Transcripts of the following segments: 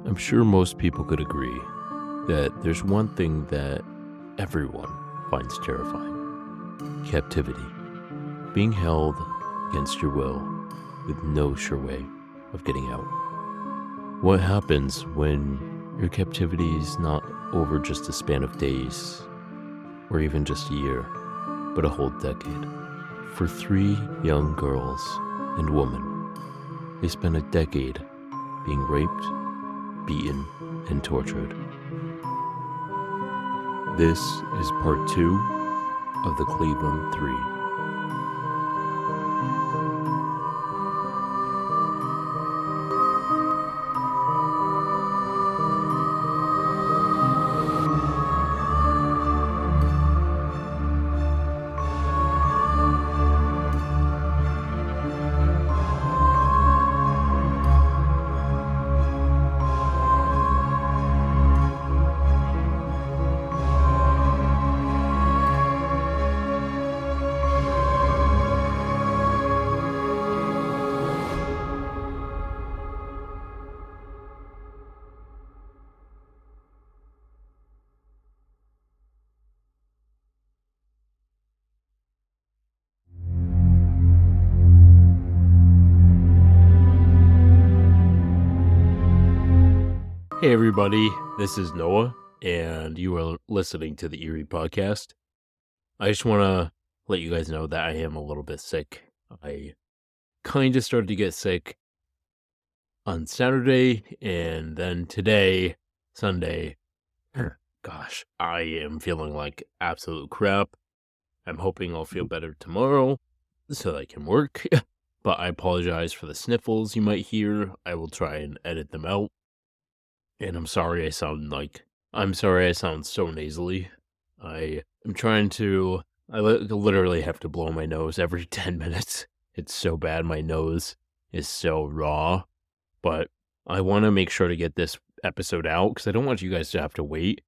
I'm sure most people could agree that there's one thing that everyone finds terrifying: captivity. Being held against your will with no sure way of getting out. What happens when your captivity is not over just a span of days or even just a year, but a whole decade? For three young girls and women, they spent a decade being raped, beaten, and tortured. This is part 2 of the Cleveland 3. Hey everybody, this is Noah, and you are listening to the Eerie podcast. I just want to let you guys know that I am a little bit sick. I kind of started to get sick on Saturday, and then today, Sunday, gosh, I am feeling like absolute crap. I'm hoping I'll feel better tomorrow so that I can work, but I apologize for the sniffles you might hear. I will try and edit them out. And I'm sorry I sound so nasally. I am trying to, literally have to blow my nose every 10 minutes. It's so bad. My nose is so raw. But I want to make sure to get this episode out because I don't want you guys to have to wait.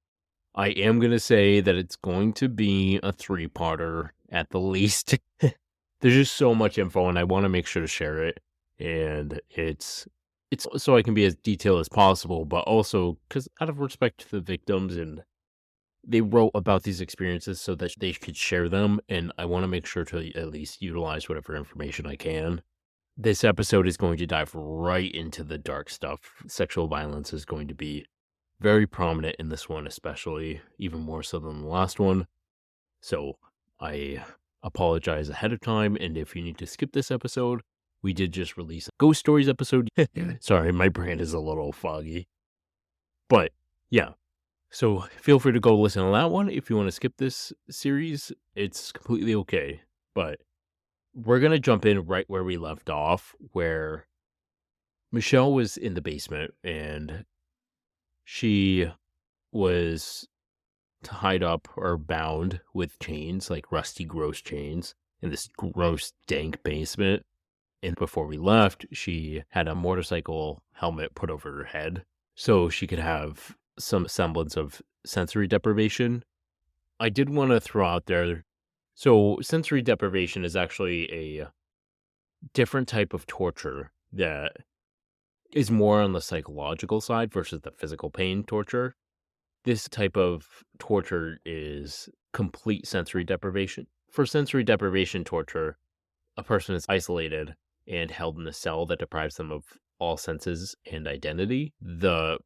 I am going to say that it's going to be a 3-parter at the least. There's just so much info and I want to make sure to share it. And it's so I can be as detailed as possible, but also because out of respect to the victims, and they wrote about these experiences so that they could share them, and I want to make sure to at least utilize whatever information I can. This episode is going to dive right into the dark stuff. Sexual violence is going to be very prominent in this one, especially, even more so than the last one. So I apologize ahead of time, and if you need to skip this episode, we did just release a Ghost Stories episode. Sorry, my brain is a little foggy. But, yeah. So, feel free to go listen to that one. If you want to skip this series, it's completely okay. But, we're going to jump in right where we left off, where Michelle was in the basement, and she was tied up or bound with chains, like rusty, gross chains, in this gross, dank basement. And before we left, she had a motorcycle helmet put over her head so she could have some semblance of sensory deprivation. I did want to throw out there, so sensory deprivation is actually a different type of torture that is more on the psychological side versus the physical pain torture. This type of torture is complete sensory deprivation. For sensory deprivation torture, a person is isolated and held in a cell that deprives them of all senses and identity. The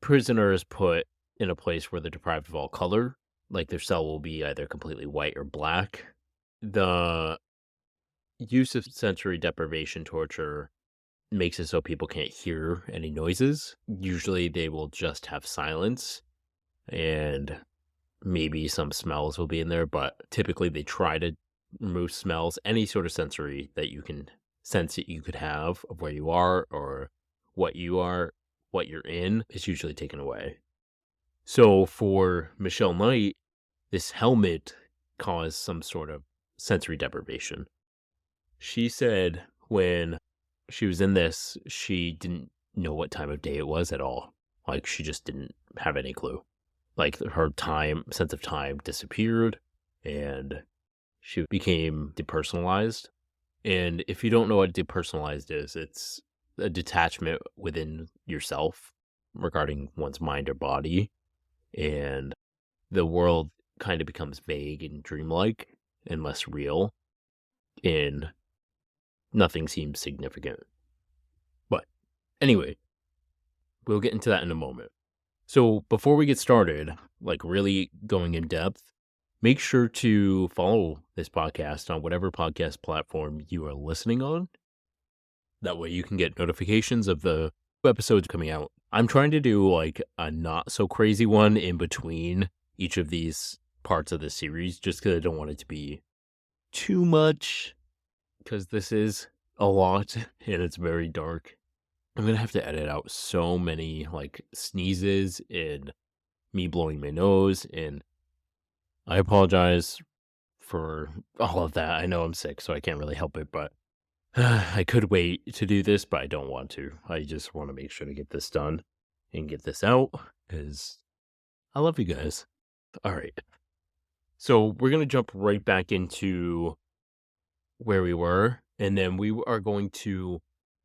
prisoner is put in a place where they're deprived of all color, like their cell will be either completely white or black. The use of sensory deprivation torture makes it so people can't hear any noises. Usually they will just have silence, and maybe some smells will be in there, but typically they try to remove smells, any sort of sensory that you can sense that you could have of where you are or what you're in is usually taken away. So for Michelle Knight, this helmet caused some sort of sensory deprivation. She said when she was in this, she didn't know what time of day it was at all. Like, she just didn't have any clue. Like, her sense of time disappeared, and she became depersonalized. And if you don't know what depersonalized is, it's a detachment within yourself. regarding one's mind or body, and the world kind of becomes vague and dreamlike and less real, and nothing seems significant. But anyway, we'll get into that in a moment. So before we get started, like really going in depth, make sure to follow this podcast on whatever podcast platform you are listening on. That way you can get notifications of the episodes coming out. I'm trying to do like a not so crazy one in between each of these parts of the series, just because I don't want it to be too much, because this is a lot and it's very dark. I'm going to have to edit out so many like sneezes and me blowing my nose, and I apologize for all of that. I know I'm sick, so I can't really help it, but I could wait to do this, but I don't want to. I just want to make sure to get this done and get this out because I love you guys. All right. So we're going to jump right back into where we were, and then we are going to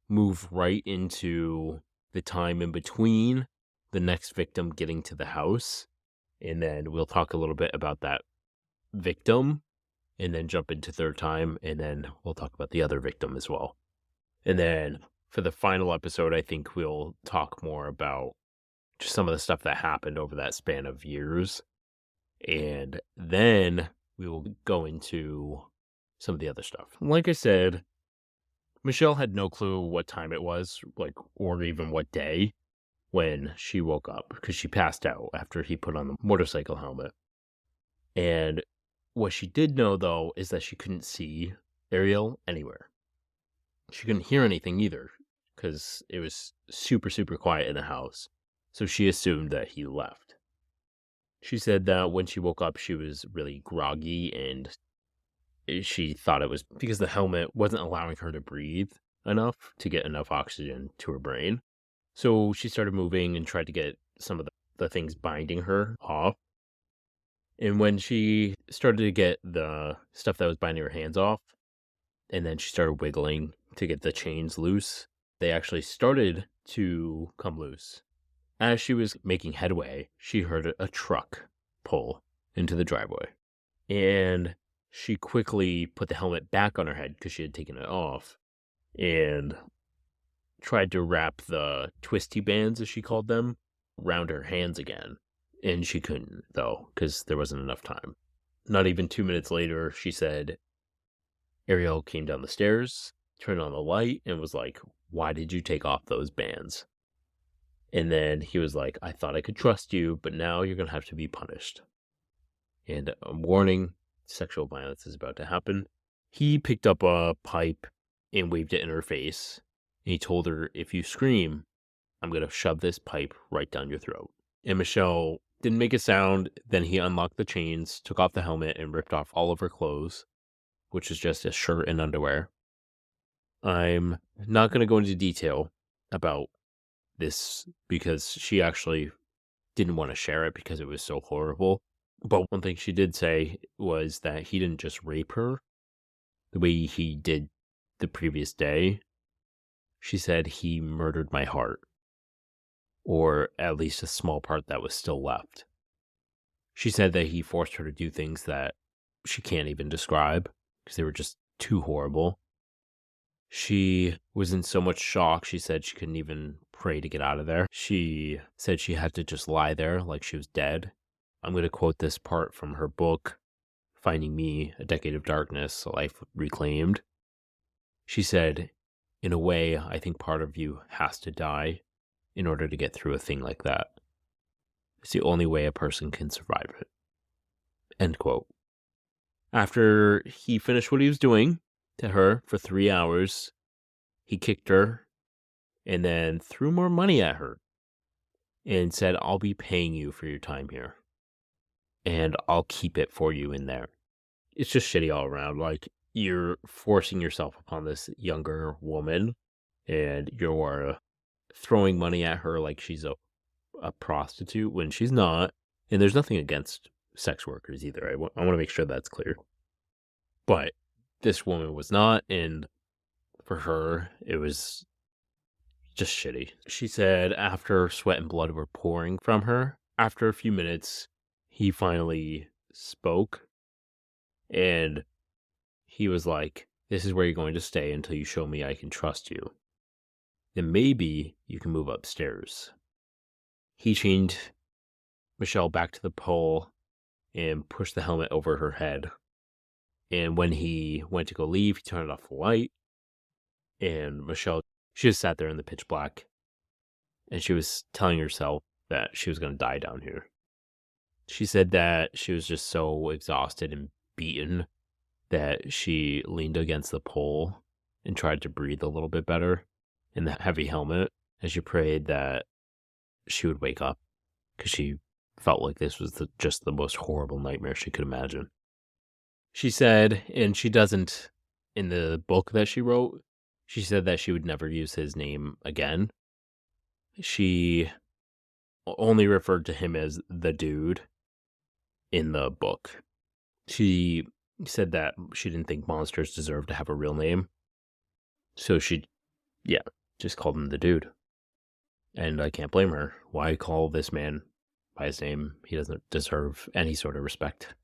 move right into the time in between the next victim getting to the house. And then we'll talk a little bit about that victim and then jump into third time. And then we'll talk about the other victim as well. And then for the final episode, I think we'll talk more about just some of the stuff that happened over that span of years. And then we will go into some of the other stuff. Like I said, Michelle had no clue what time it was, like, or even what day when she woke up, because she passed out after he put on the motorcycle helmet. And what she did know, though, is that she couldn't see Ariel anywhere. She couldn't hear anything either, because it was super, super quiet in the house. So she assumed that he left. She said that when she woke up, she was really groggy, and she thought it was because the helmet wasn't allowing her to breathe enough to get enough oxygen to her brain. So she started moving and tried to get some of the things binding her off. And when she started to get the stuff that was binding her hands off, and then she started wiggling to get the chains loose, they actually started to come loose. As she was making headway, she heard a truck pull into the driveway. And she quickly put the helmet back on her head because she had taken it off and tried to wrap the twisty bands, as she called them, around her hands again. And she couldn't, though, because there wasn't enough time. Not even 2 minutes later, she said, Ariel came down the stairs, turned on the light, and was like, why did you take off those bands? And then he was like, I thought I could trust you, but now you're going to have to be punished. And a warning, sexual violence is about to happen. He picked up a pipe and waved it in her face. And he told her, if you scream, I'm going to shove this pipe right down your throat. And Michelle didn't make a sound. Then he unlocked the chains, took off the helmet, and ripped off all of her clothes, which is just a shirt and underwear. I'm not going to go into detail about this because she actually didn't want to share it because it was so horrible. But one thing she did say was that he didn't just rape her the way he did the previous day. She said he murdered my heart, or at least a small part that was still left. She said that he forced her to do things that she can't even describe because they were just too horrible. She was in so much shock, she said she couldn't even pray to get out of there. She said she had to just lie there like she was dead. I'm going to quote this part from her book, Finding Me, A Decade of Darkness, A Life Reclaimed. She said, in a way, I think part of you has to die in order to get through a thing like that. It's the only way a person can survive it. End quote. After he finished what he was doing to her for 3 hours, he kicked her and then threw more money at her and said, I'll be paying you for your time here. And I'll keep it for you in there. It's just shitty all around. Like, you're forcing yourself upon this younger woman and you're throwing money at her like she's a prostitute when she's not. And there's nothing against sex workers either. I want to make sure that's clear. But this woman was not. And for her, it was just shitty. She said after sweat and blood were pouring from her, after a few minutes, he finally spoke and he was like, "This is where you're going to stay until you show me I can trust you. Then maybe you can move upstairs." He chained Michelle back to the pole and pushed the helmet over her head. And when he went to go leave, he turned off the light. And Michelle, she just sat there in the pitch black. And she was telling herself that she was going to die down here. She said that she was just so exhausted and beaten that she leaned against the pole and tried to breathe a little bit better in the heavy helmet. And she prayed that she would wake up because she felt like this was just the most horrible nightmare she could imagine. She said, and she doesn't in the book that she wrote, she said that she would never use his name again. She only referred to him as the dude in the book. She said that she didn't think monsters deserved to have a real name. So she, just called him the dude. And I can't blame her. Why call this man by his name? He doesn't deserve any sort of respect.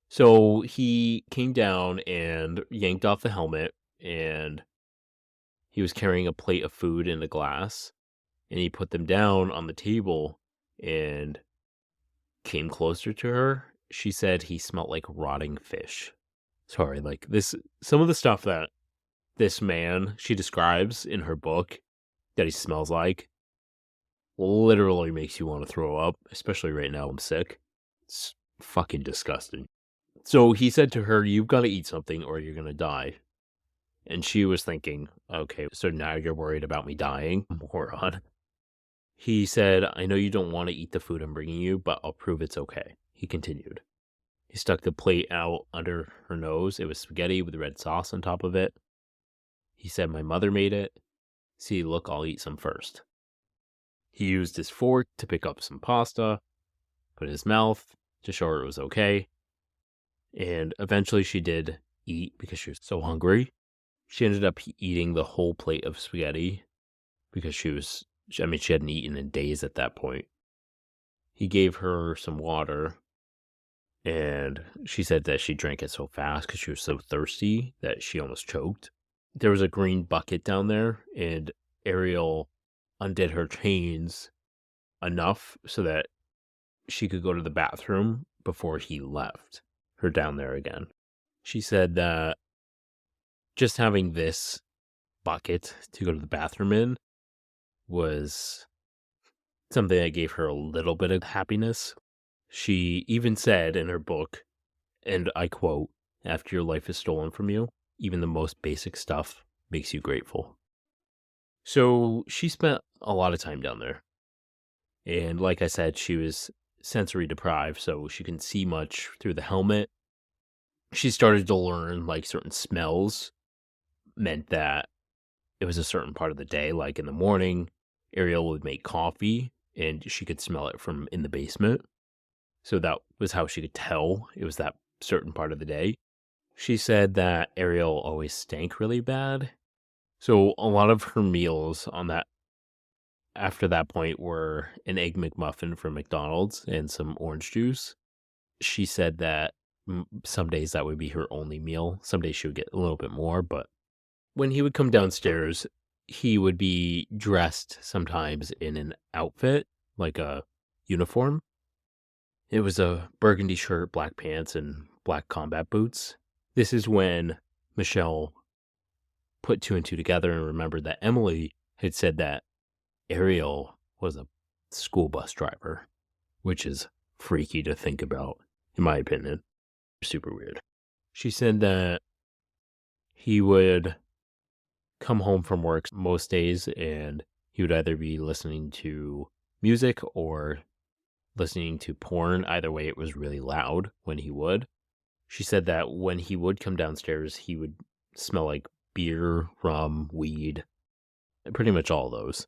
So he came down and yanked off the helmet, and he was carrying a plate of food and a glass, and he put them down on the table and came closer to her. She said he smelled like rotting fish. Sorry, like this, some of the stuff that this man she describes in her book that he smells like literally makes you want to throw up, especially right now I'm sick. It's fucking disgusting. So he said to her, "You've got to eat something or you're going to die." And she was thinking, okay, so now you're worried about me dying? Moron. He said, "I know you don't want to eat the food I'm bringing you, but I'll prove it's okay." He continued. He stuck the plate out under her nose. It was spaghetti with red sauce on top of it. He said, "My mother made it. See, look, I'll eat some first." He used his fork to pick up some pasta, put it in his mouth to show her it was okay. And eventually she did eat because she was so hungry. She ended up eating the whole plate of spaghetti because she hadn't eaten in days at that point. He gave her some water, and she said that she drank it so fast because she was so thirsty that she almost choked. There was a green bucket down there, and Ariel undid her chains enough so that she could go to the bathroom before he left her down there again. She said that just having this bucket to go to the bathroom in was something that gave her a little bit of happiness. She even said in her book, and I quote, "After your life is stolen from you, even the most basic stuff makes you grateful." So she spent a lot of time down there. And like I said, she was sensory deprived, so she couldn't see much through the helmet. She started to learn like certain smells meant that it was a certain part of the day. Like in the morning, Ariel would make coffee and she could smell it from in the basement. So that was how she could tell it was that certain part of the day. She said that Ariel always stank really bad. So a lot of her meals on that after that point were an egg McMuffin from McDonald's and some orange juice. She said that some days that would be her only meal. Some days she would get a little bit more, but when he would come downstairs, he would be dressed sometimes in an outfit, like a uniform. It was a burgundy shirt, black pants, and black combat boots. This is when Michelle put two and two together and remembered that Emily had said that Ariel was a school bus driver, which is freaky to think about, in my opinion. Super weird. She said that he would come home from work most days and he would either be listening to music or listening to porn. Either way, it was really loud when he would. She said that when he would come downstairs, he would smell like beer, rum, weed, pretty much all those.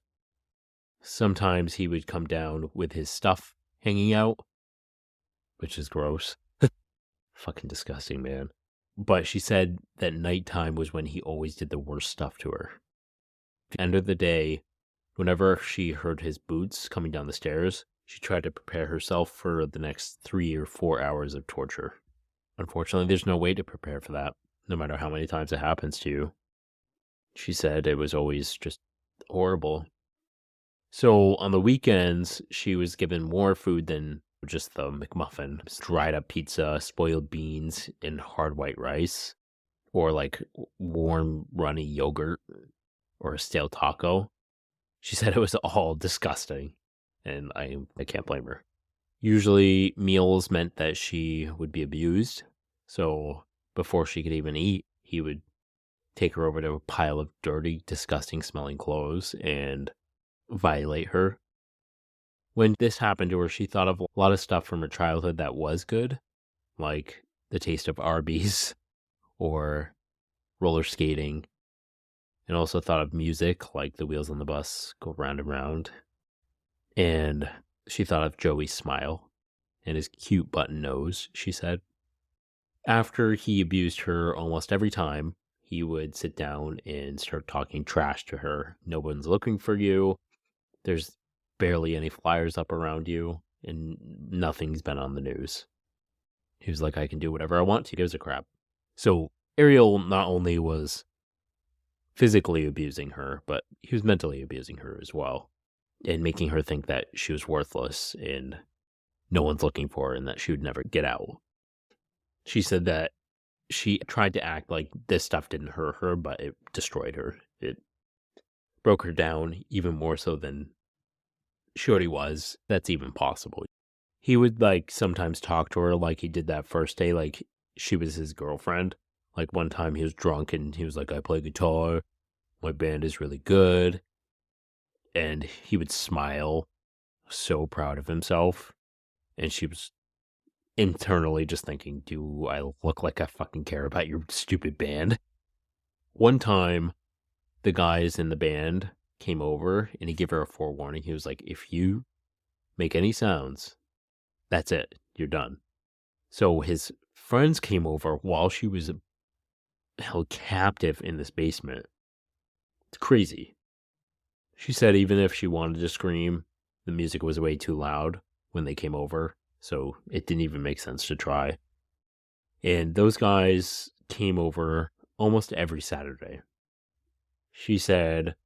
Sometimes he would come down with his stuff hanging out, which is gross. Fucking disgusting, man. But she said that nighttime was when he always did the worst stuff to her. At the end of the day, Whenever she heard his boots coming down the stairs, she tried to prepare herself for the next 3 or 4 hours of torture. Unfortunately, there's no way to prepare for that, no matter how many times it happens to you. She said it was always just horrible. So on the weekends, she was given more food than just the McMuffin. Dried up pizza, spoiled beans, and hard white rice, or like warm, runny yogurt, or a stale taco. She said it was all disgusting, and I can't blame her. Usually, meals meant that she would be abused. So before she could even eat, he would take her over to a pile of dirty, disgusting smelling clothes and violate her. When this happened to her, she thought of a lot of stuff from her childhood that was good, like the taste of Arby's or roller skating, and also thought of music, like the wheels on the bus go round and round. And she thought of Joey's smile and his cute button nose, she said. After he abused her almost every time, he would sit down and start talking trash to her. No one's looking for you. There's barely any flyers up around you, and nothing's been on the news. He was like, I can do whatever I want to. He gives a crap. So Ariel not only was physically abusing her, but he was mentally abusing her as well, and making her think that she was worthless and no one's looking for her and that she would never get out. She said that she tried to act like this stuff didn't hurt her, but it destroyed her. It broke her down even more so than she already was. That's even possible. He would like sometimes talk to her like he did that first day, like she was his girlfriend. Like one time he was drunk and he was like, I play guitar. My band is really good. And he would smile, so proud of himself. And she was internally just thinking, do I look like I fucking care about your stupid band? One time, the guys in the band came over and he gave her a forewarning. He was like, if you make any sounds, that's it. You're done. So his friends came over while she was held captive in this basement. It's crazy. She said even if she wanted to scream, the music was way too loud when they came over, so it didn't even make sense to try. And those guys came over almost every Saturday. She said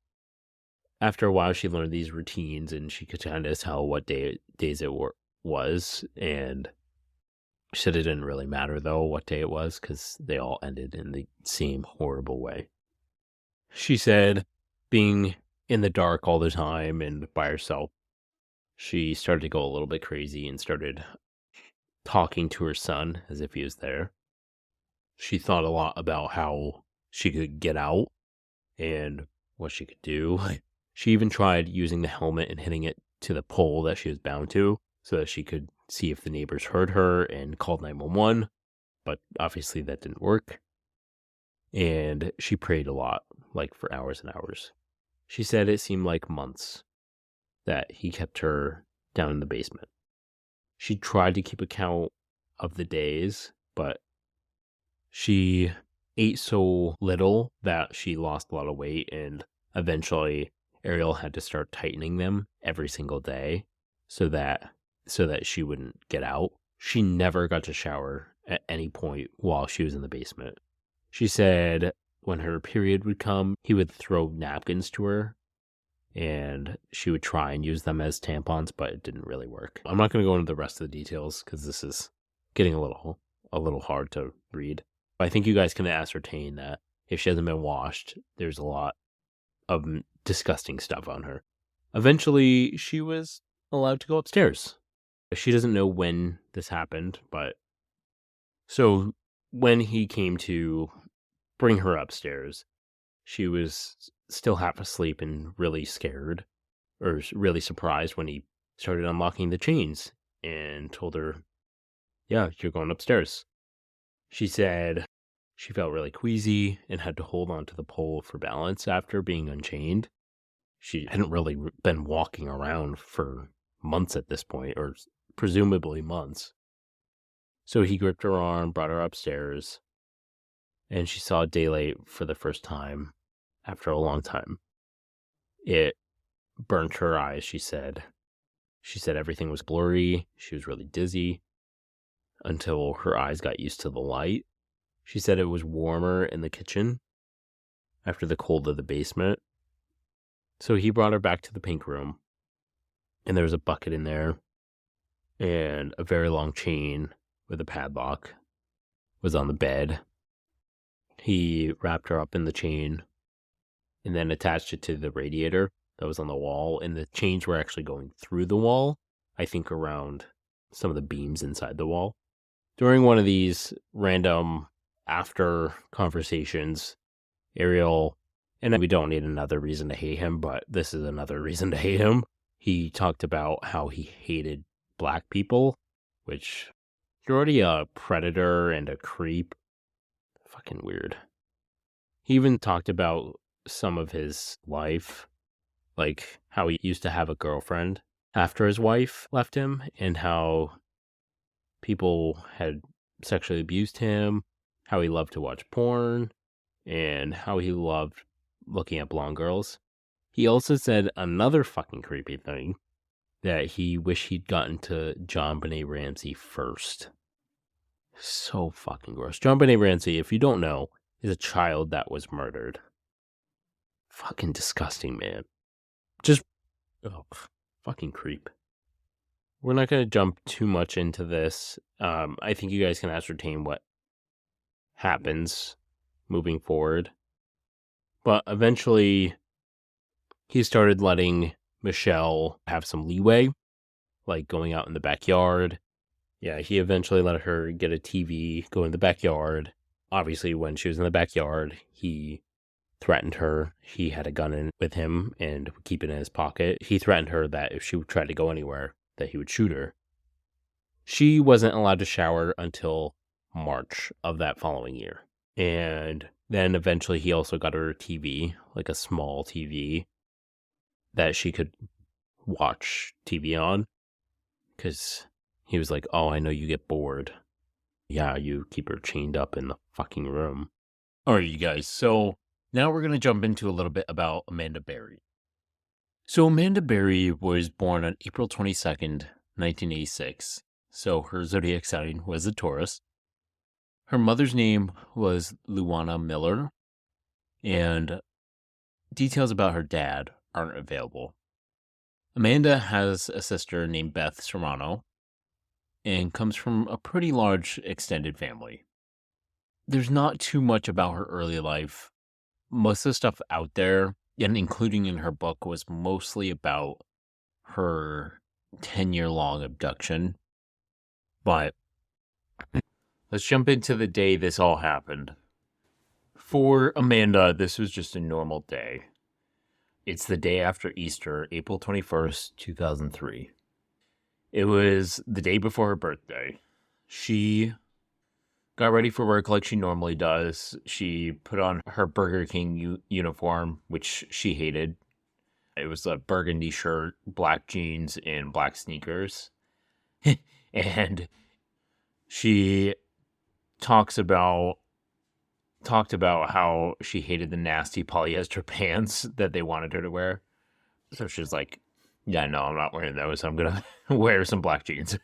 after a while she learned these routines and she could kind of tell what days it was. And she said it didn't really matter though what day it was because they all ended in the same horrible way. She said being in the dark all the time and by herself, she started to go a little bit crazy and started talking to her son as if he was there. She thought a lot about how she could get out and what she could do. She even tried using the helmet and hitting it to the pole that she was bound to so that she could see if the neighbors heard her and called 911, but obviously that didn't work. And she prayed a lot, like for hours and hours. She said it seemed like months that he kept her down in the basement. She tried to keep account of the days, but she ate so little that she lost a lot of weight, and eventually Ariel had to start tightening them every single day so that she wouldn't get out. She never got to shower at any point while she was in the basement. She said when her period would come, he would throw napkins to her and she would try and use them as tampons, but it didn't really work. I'm not going to go into the rest of the details because this is getting a little hard to read. I think you guys can ascertain that if she hasn't been washed, there's a lot of disgusting stuff on her. Eventually, she was allowed to go upstairs. She doesn't know when this happened, but so when he came to bring her upstairs, she was still half asleep and really scared or really surprised when he started unlocking the chains and told her, yeah, you're going upstairs. She said she felt really queasy and had to hold on to the pole for balance after being unchained. She hadn't really been walking around for months at this point, or presumably months. So he gripped her arm, brought her upstairs, and she saw daylight for the first time after a long time. It burnt her eyes, she said. She said everything was blurry. She was really dizzy until her eyes got used to the light. She said it was warmer in the kitchen after the cold of the basement. So he brought her back to the pink room, and there was a bucket in there, and a very long chain with a padlock was on the bed. He wrapped her up in the chain and then attached it to the radiator that was on the wall, and the chains were actually going through the wall, I think around some of the beams inside the wall. During one of these random after conversations, Ariel, and we don't need another reason to hate him, but this is another reason to hate him. He talked about how he hated black people, which you're already a predator and a creep. Fucking weird. He even talked about some of his life, like how he used to have a girlfriend after his wife left him, and how people had sexually abused him, how he loved to watch porn, and how he loved looking at blonde girls. He also said another fucking creepy thing, that he wished he'd gotten to John Benet Ramsey first. So fucking gross. John Benet Ramsey, if you don't know, is a child that was murdered. Fucking disgusting, man. Just, fucking creep. We're not going to jump too much into this. I think you guys can ascertain what happens moving forward. But eventually, he started letting Michelle have some leeway, like going out in the backyard. Yeah, he eventually let her get a TV, go in the backyard. Obviously, when she was in the backyard, he threatened her. He had a gun in with him and would keep it in his pocket. He threatened her that if she would try to go anywhere, that he would shoot her. She wasn't allowed to shower until March of that following year. And then eventually he also got her a TV, like a small TV, that she could watch TV on. Because he was like, oh, I know you get bored. Yeah, you keep her chained up in the fucking room. All right, you guys. So now we're going to jump into a little bit about Amanda Berry. So Amanda Berry was born on April 22nd, 1986. So her zodiac sign was a Taurus. Her mother's name was Luana Miller, and details about her dad aren't available. Amanda has a sister named Beth Serrano and comes from a pretty large extended family. There's not too much about her early life. Most of the stuff out there, and including in her book, was mostly about her 10-year-long abduction. But let's jump into the day this all happened. For Amanda, this was just a normal day. It's the day after Easter, April 21st, 2003. It was the day before her birthday. She got ready for work like she normally does. She put on her Burger King uniform, which she hated. It was a burgundy shirt, black jeans, and black sneakers. And she talked about how she hated the nasty polyester pants that they wanted her to wear. So she's like, yeah, no, I'm not wearing those. I'm going to wear some black jeans.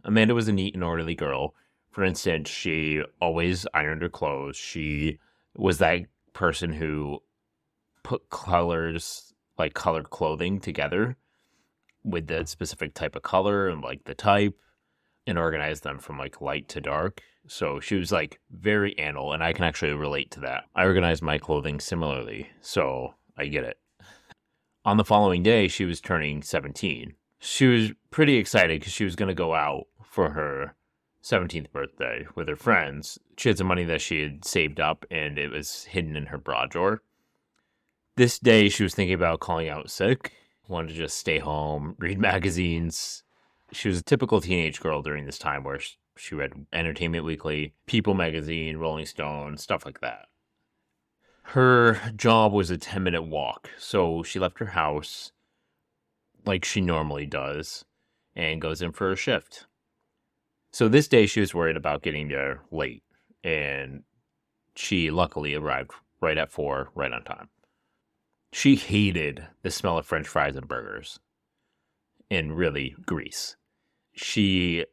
Amanda was a neat and orderly girl. For instance, she always ironed her clothes. She was that person who put colors, like colored clothing together with the specific type of color and like the type, and organized them from like light to dark. So she was like very anal, and I can actually relate to that. I organized my clothing similarly, so I get it. On the following day, she was turning 17. She was pretty excited because she was going to go out for her 17th birthday with her friends. She had some money that she had saved up, and it was hidden in her bra drawer. This day, she was thinking about calling out sick, wanted to just stay home, read magazines. She was a typical teenage girl during this time where she read Entertainment Weekly, People magazine, Rolling Stone, stuff like that. Her job was a 10-minute walk, so she left her house like she normally does and goes in for a shift. So this day she was worried about getting there late, and she luckily arrived right at 4, right on time. She hated the smell of French fries and burgers and really grease. She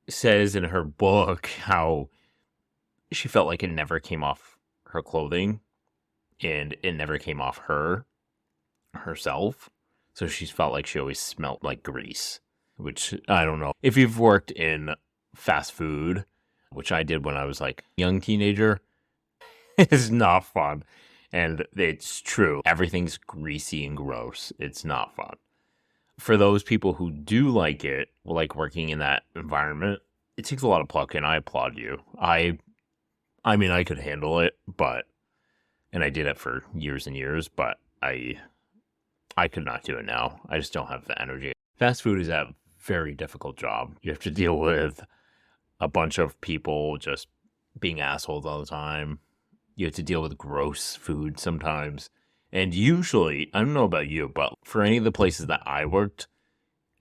says in her book how she felt like it never came off her clothing and it never came off herself. So she felt like she always smelled like grease, which I don't know. If you've worked in fast food, which I did when I was like a young teenager, it's not fun. And it's true. Everything's greasy and gross. It's not fun. For those people who do like it, like working in that environment, it takes a lot of pluck, and I applaud you. I mean, I could handle it, and I did it for years and years, but I could not do it now. I just don't have the energy. Fast food is a very difficult job. You have to deal with a bunch of people just being assholes all the time. You have to deal with gross food sometimes. And usually, I don't know about you, but for any of the places that I worked,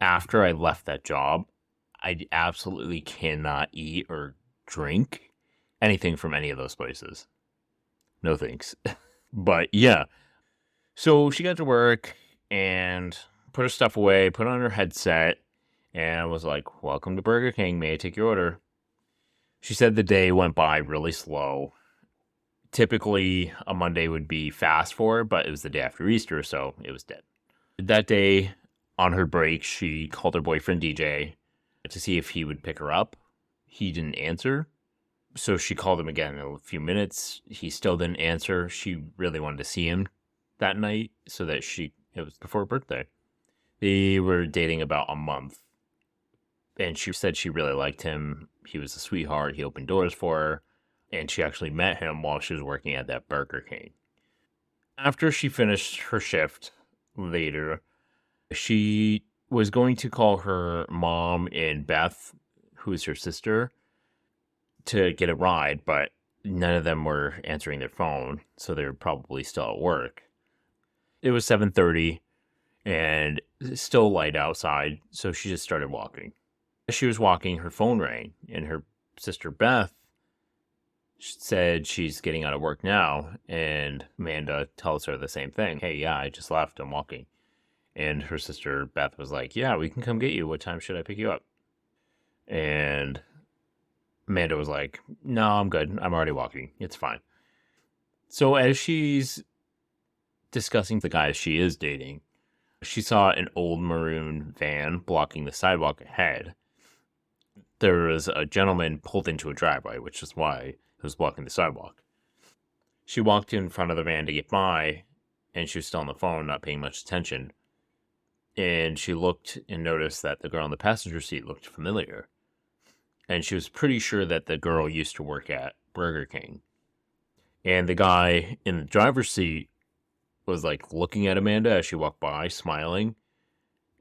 after I left that job, I absolutely cannot eat or drink anything from any of those places. No thanks. But yeah. So she got to work and put her stuff away, put on her headset, and was like, "Welcome to Burger King. May I take your order?" She said the day went by really slow. Typically, a Monday would be fast for her, but it was the day after Easter, so it was dead. That day, on her break, she called her boyfriend DJ to see if he would pick her up. He didn't answer, so she called him again in a few minutes. He still didn't answer. She really wanted to see him that night, so that it was before her birthday. They were dating about a month, and she said she really liked him. He was a sweetheart. He opened doors for her. And she actually met him while she was working at that Burger King. After she finished her shift later, she was going to call her mom and Beth, who is her sister, to get a ride, but none of them were answering their phone, so they were probably still at work. It was 7:30, and it's still light outside, so she just started walking. As she was walking, her phone rang, and her sister Beth said she's getting out of work now, and Amanda tells her the same thing. "Hey, yeah, I just left. I'm walking." And her sister Beth was like, "Yeah, we can come get you. What time should I pick you up?" And Amanda was like, "No, I'm good. I'm already walking. It's fine." So as she's discussing the guys she is dating, she saw an old maroon van blocking the sidewalk ahead. There was a gentleman pulled into a driveway, which is why he was blocking the sidewalk. She walked in front of the van to get by, and she was still on the phone, not paying much attention. And she looked and noticed that the girl in the passenger seat looked familiar. And she was pretty sure that the girl used to work at Burger King. And the guy in the driver's seat was like looking at Amanda as she walked by, smiling.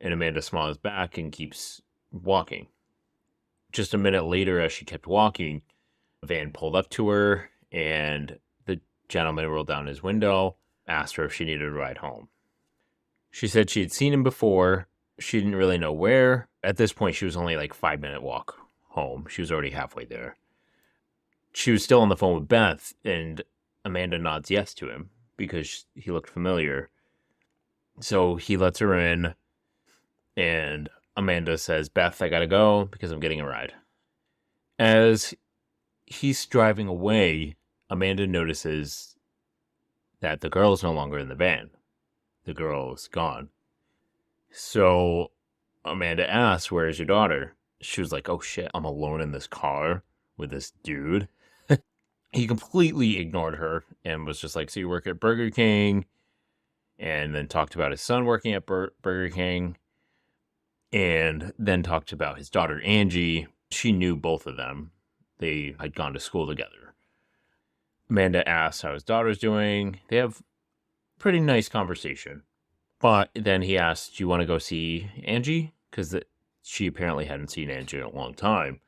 And Amanda smiles back and keeps walking. Just a minute later, as she kept walking, the van pulled up to her, and the gentleman rolled down his window, asked her if she needed a ride home. She said she had seen him before. She didn't really know where. At this point, she was only like 5-minute walk home. She was already halfway there. She was still on the phone with Beth, and Amanda nods yes to him because he looked familiar. So he lets her in, and Amanda says, "Beth, I gotta go because I'm getting a ride." As he's driving away, Amanda notices that the girl is no longer in the van. The girl is gone. So Amanda asks, "Where is your daughter?" She was like, "Oh shit, I'm alone in this car with this dude." He completely ignored her and was just like, "So you work at Burger King?" And then talked about his son working at Burger King. And then talked about his daughter, Angie. She knew both of them. They had gone to school together. Amanda asked how his daughter's doing. They have a pretty nice conversation. But then he asked, "Do you want to go see Angie?" Because she apparently hadn't seen Angie in a long time.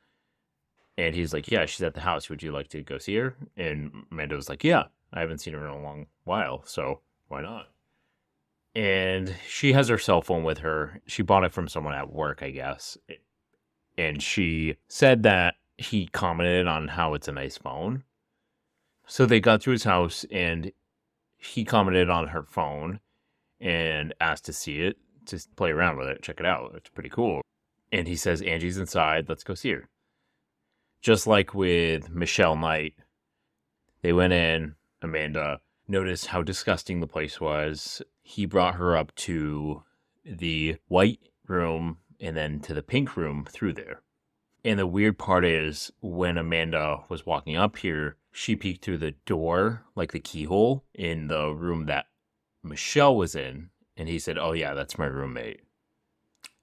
And he's like, "Yeah, she's at the house. Would you like to go see her?" And Amanda was like, "Yeah, I haven't seen her in a long while, so why not?" And she has her cell phone with her. She bought it from someone at work, I guess. And she said that he commented on how it's a nice phone. So they got to his house, and he commented on her phone. and asked to see it, to play around with it, check it out. It's pretty cool. And he says, Angie's inside, let's go see her. Just like with Michelle Knight, they went in, Amanda noticed how disgusting the place was. He brought her up to the white room and then to the pink room through there. And the weird part is when Amanda was walking up here, she peeked through the door, like the keyhole, in the room that Michelle was in. And he said, oh yeah, that's my roommate.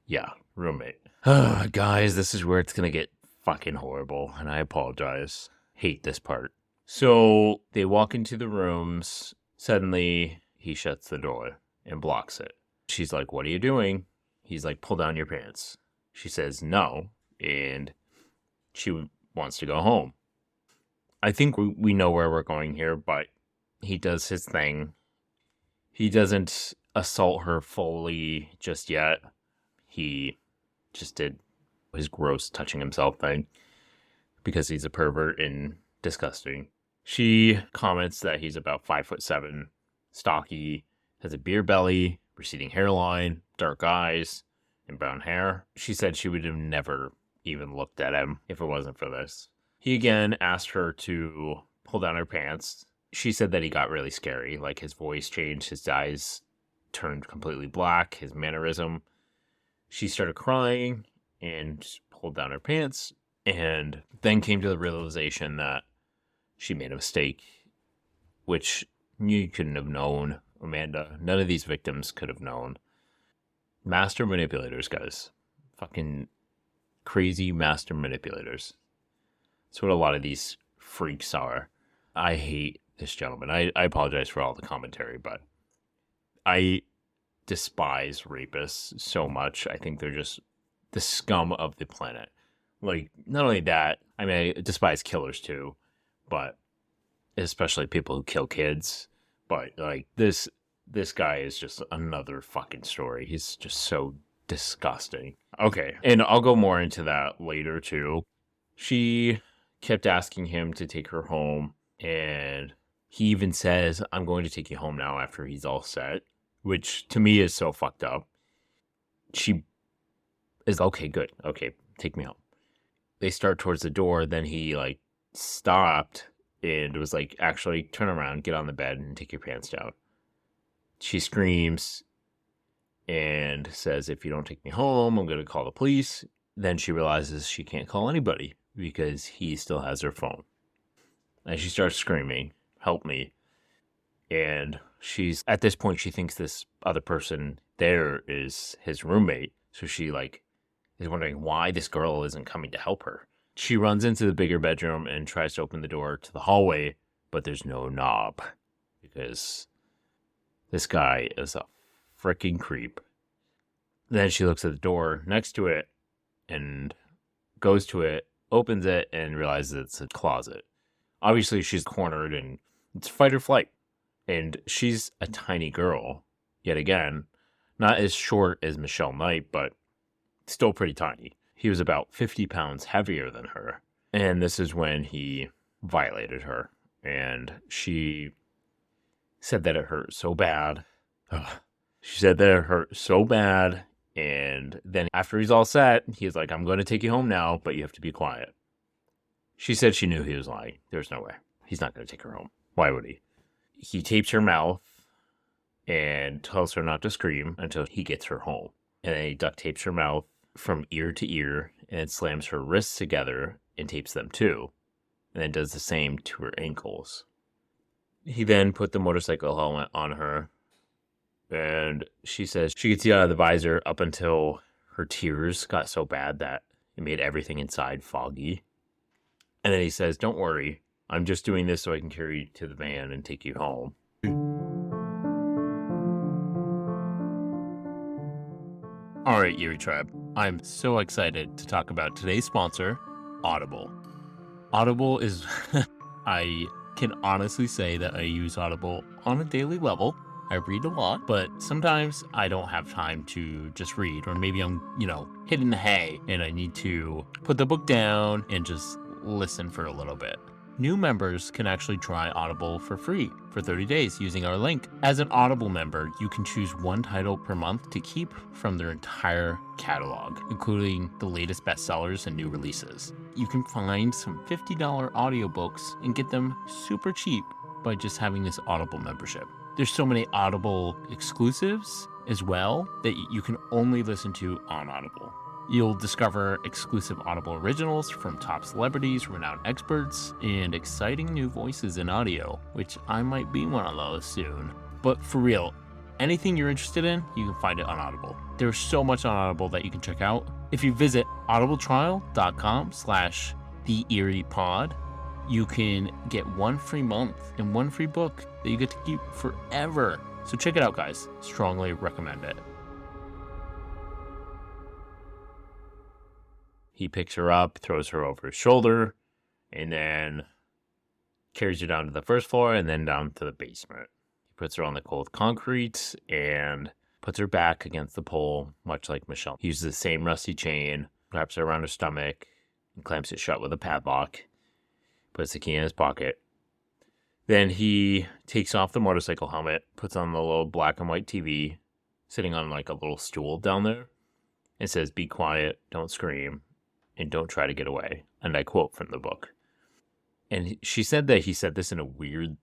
Yeah, roommate. Guys, this is where it's going to get fucking horrible. And I apologize. Hate this part. So they walk into the rooms. Suddenly, he shuts the door and blocks it. She's like, what are you doing? He's like, pull down your pants. She says no, and she wants to go home. I think we know where we're going here, but he does his thing. He doesn't assault her fully just yet. He just did his gross touching himself thing because he's a pervert and disgusting. She comments that he's about 5'7", stocky, has a beer belly, receding hairline, dark eyes, and brown hair. She said she would have never even looked at him if it wasn't for this. He again asked her to pull down her pants. She said that he got really scary, like his voice changed, his eyes turned completely black, his mannerism. She started crying and pulled down her pants, and then came to the realization that she made a mistake, which you couldn't have known, Amanda. None of these victims could have known. Master manipulators, guys. Fucking crazy master manipulators. That's what a lot of these freaks are. I hate this gentleman. I apologize for all the commentary, but I despise rapists so much. I think they're just the scum of the planet. Like, not only that, I mean, I despise killers too, but especially people who kill kids. But like this guy is just another fucking story. He's just so disgusting. Okay, and I'll go more into that later too. She kept asking him to take her home, and he even says, I'm going to take you home now after he's all set, which to me is so fucked up. She is, okay, good. Okay, take me home. They start towards the door, then he like stopped and was like, actually, turn around, get on the bed, and take your pants down. She screams and says, if you don't take me home, I'm going to call the police. Then she realizes she can't call anybody because he still has her phone. And she starts screaming, help me. And she's, at this point, she thinks this other person there is his roommate. So she like is wondering why this girl isn't coming to help her. She runs into the bigger bedroom and tries to open the door to the hallway, but there's no knob because this guy is a freaking creep. Then she looks at the door next to it and goes to it, opens it, and realizes it's a closet. Obviously, she's cornered and it's fight or flight. And she's a tiny girl, yet again, not as short as Michelle Knight, but still pretty tiny. He was about 50 pounds heavier than her. And this is when he violated her. And she said that it hurt so bad. Ugh. She said that it hurt so bad. And then after he's all set, he's like, I'm going to take you home now, but you have to be quiet. She said she knew he was lying. There's no way. He's not going to take her home. Why would he? He tapes her mouth and tells her not to scream until he gets her home. And then he duct tapes her mouth from ear to ear and slams her wrists together and tapes them too. And then does the same to her ankles. He then put the motorcycle helmet on her. And she says she could see out of the visor up until her tears got so bad that it made everything inside foggy. And then he says, don't worry, I'm just doing this so I can carry you to the van and take you home. All right, Eerie Tribe, I'm so excited to talk about today's sponsor, Audible. Audible is, I can honestly say that I use Audible on a daily level. I read a lot, but sometimes I don't have time to just read, or maybe I'm, hitting the hay and I need to put the book down and just listen for a little bit. New members can actually try Audible for free for 30 days using our link. As an Audible member, you can choose one title per month to keep from their entire catalog, including the latest bestsellers and new releases. You can find some $50 audiobooks and get them super cheap by just having this Audible membership. There's so many Audible exclusives as well that you can only listen to on Audible. You'll discover exclusive Audible originals from top celebrities, renowned experts, and exciting new voices in audio, which I might be one of those soon. But for real, anything you're interested in, you can find it on Audible. There's so much on Audible that you can check out. If you visit audibletrial.com/theeeriepod, you can get 1 free month and 1 free book that you get to keep forever. So check it out, guys. Strongly recommend it. He picks her up, throws her over his shoulder, and then carries her down to the first floor and then down to the basement. He puts her on the cold concrete and puts her back against the pole, much like Michelle. He uses the same rusty chain, wraps her around her stomach, and clamps it shut with a padlock. Puts the key in his pocket. Then he takes off the motorcycle helmet, puts on the little black and white TV, sitting on like a little stool down there, and says, "Be quiet, don't scream, and don't try to get away." And I quote from the book. And she said that he said this in a weird,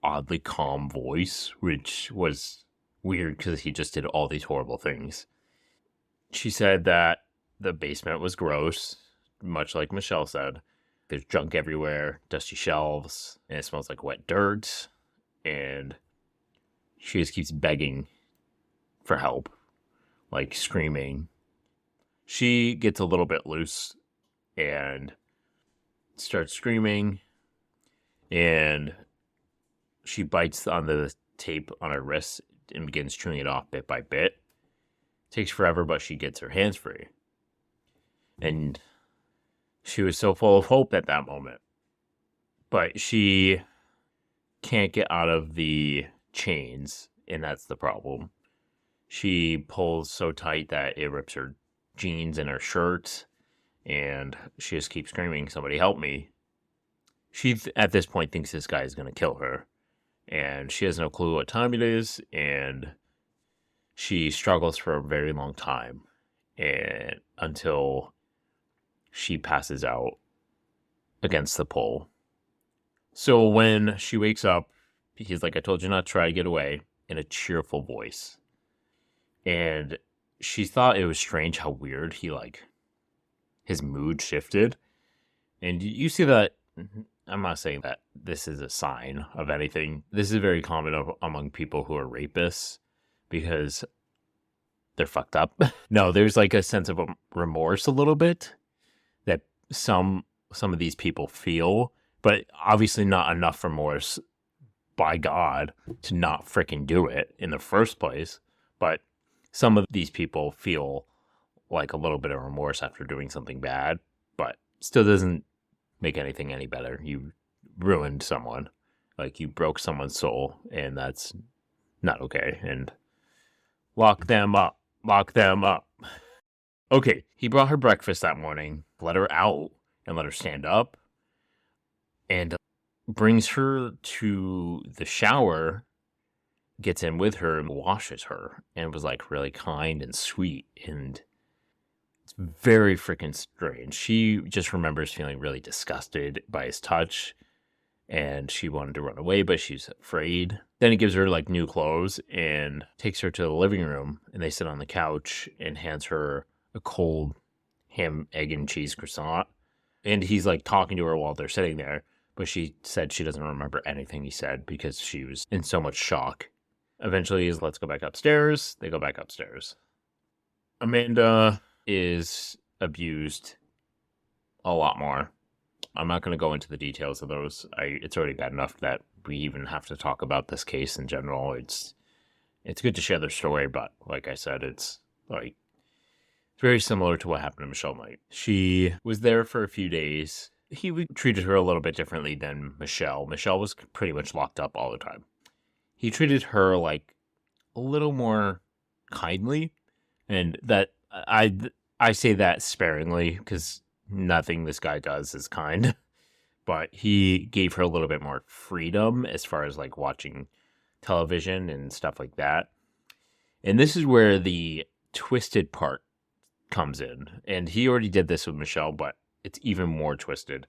oddly calm voice, which was weird because he just did all these horrible things. She said that the basement was gross, much like Michelle said. There's junk everywhere, dusty shelves, and it smells like wet dirt. And she just keeps begging for help, like screaming. She gets a little bit loose and starts screaming, and she bites on the tape on her wrist and begins chewing it off bit by bit. Takes forever, but she gets her hands free. And she was so full of hope at that moment. But she can't get out of the chains, and that's the problem. She pulls so tight that it rips her jeans and her shirt, and she just keeps screaming, "Somebody help me." She, at this point, thinks this guy is going to kill her, and she has no clue what time it is, and she struggles for a very long time, and until she passes out against the pole. So when she wakes up, he's like, "I told you not to try to get away," in a cheerful voice. And she thought it was strange how weird his mood shifted. And you see that, I'm not saying that this is a sign of anything. This is very common among people who are rapists because they're fucked up. No, there's like a sense of remorse a little bit that some of these people feel, but obviously not enough remorse by God to not freaking do it in the first place. But some of these people feel like a little bit of remorse after doing something bad, but still doesn't make anything any better. You ruined someone, like you broke someone's soul, and that's not okay. And lock them up. Okay, he brought her breakfast that morning, let her out, and let her stand up, and brings her to the shower, gets in with her, and washes her, and was like really kind and sweet, and it's very freaking strange. She just remembers feeling really disgusted by his touch, and she wanted to run away, but she's afraid. Then he gives her like new clothes and takes her to the living room, and they sit on the couch and hands her a cold ham, egg, and cheese croissant. And he's like talking to her while they're sitting there, but she said she doesn't remember anything he said because she was in so much shock. Eventually he's, "Let's go back upstairs." They go back upstairs. Amanda is abused a lot more. I'm not going to go into the details of those. It's already bad enough that we even have to talk about this case in general. It's good to share their story, but like I said, it's very similar to what happened to Michelle Knight. She was there for a few days. He treated her a little bit differently than Michelle. Michelle was pretty much locked up all the time. He treated her like a little more kindly, and that I say that sparingly because nothing this guy does is kind. but he gave her a little bit more freedom as far as like watching television and stuff like that. And this is where the twisted part comes in. And he already did this with Michelle, but it's even more twisted.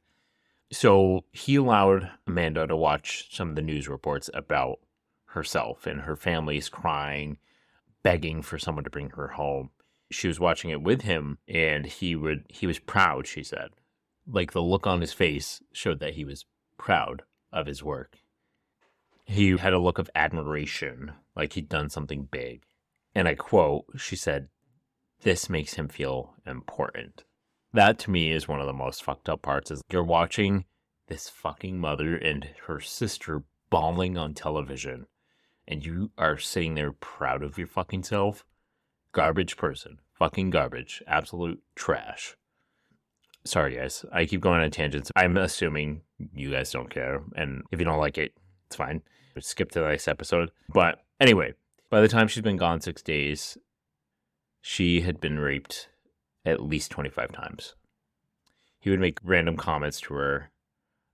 So he allowed Amanda to watch some of the news reports about herself and her family's crying, begging for someone to bring her home. She was watching it with him, and he was proud, she said. Like the look on his face showed that he was proud of his work. He had a look of admiration, like he'd done something big. And I quote, she said, "This makes him feel important." That to me is one of the most fucked up parts, is you're watching this fucking mother and her sister bawling on television, and you are sitting there proud of your fucking self. Garbage person. Fucking garbage. Absolute trash. Sorry, guys. I keep going on tangents. I'm assuming you guys don't care, and if you don't like it, it's fine. Skip to the next episode. But anyway, by the time she's been gone 6 days, she had been raped at least 25 times. He would make random comments to her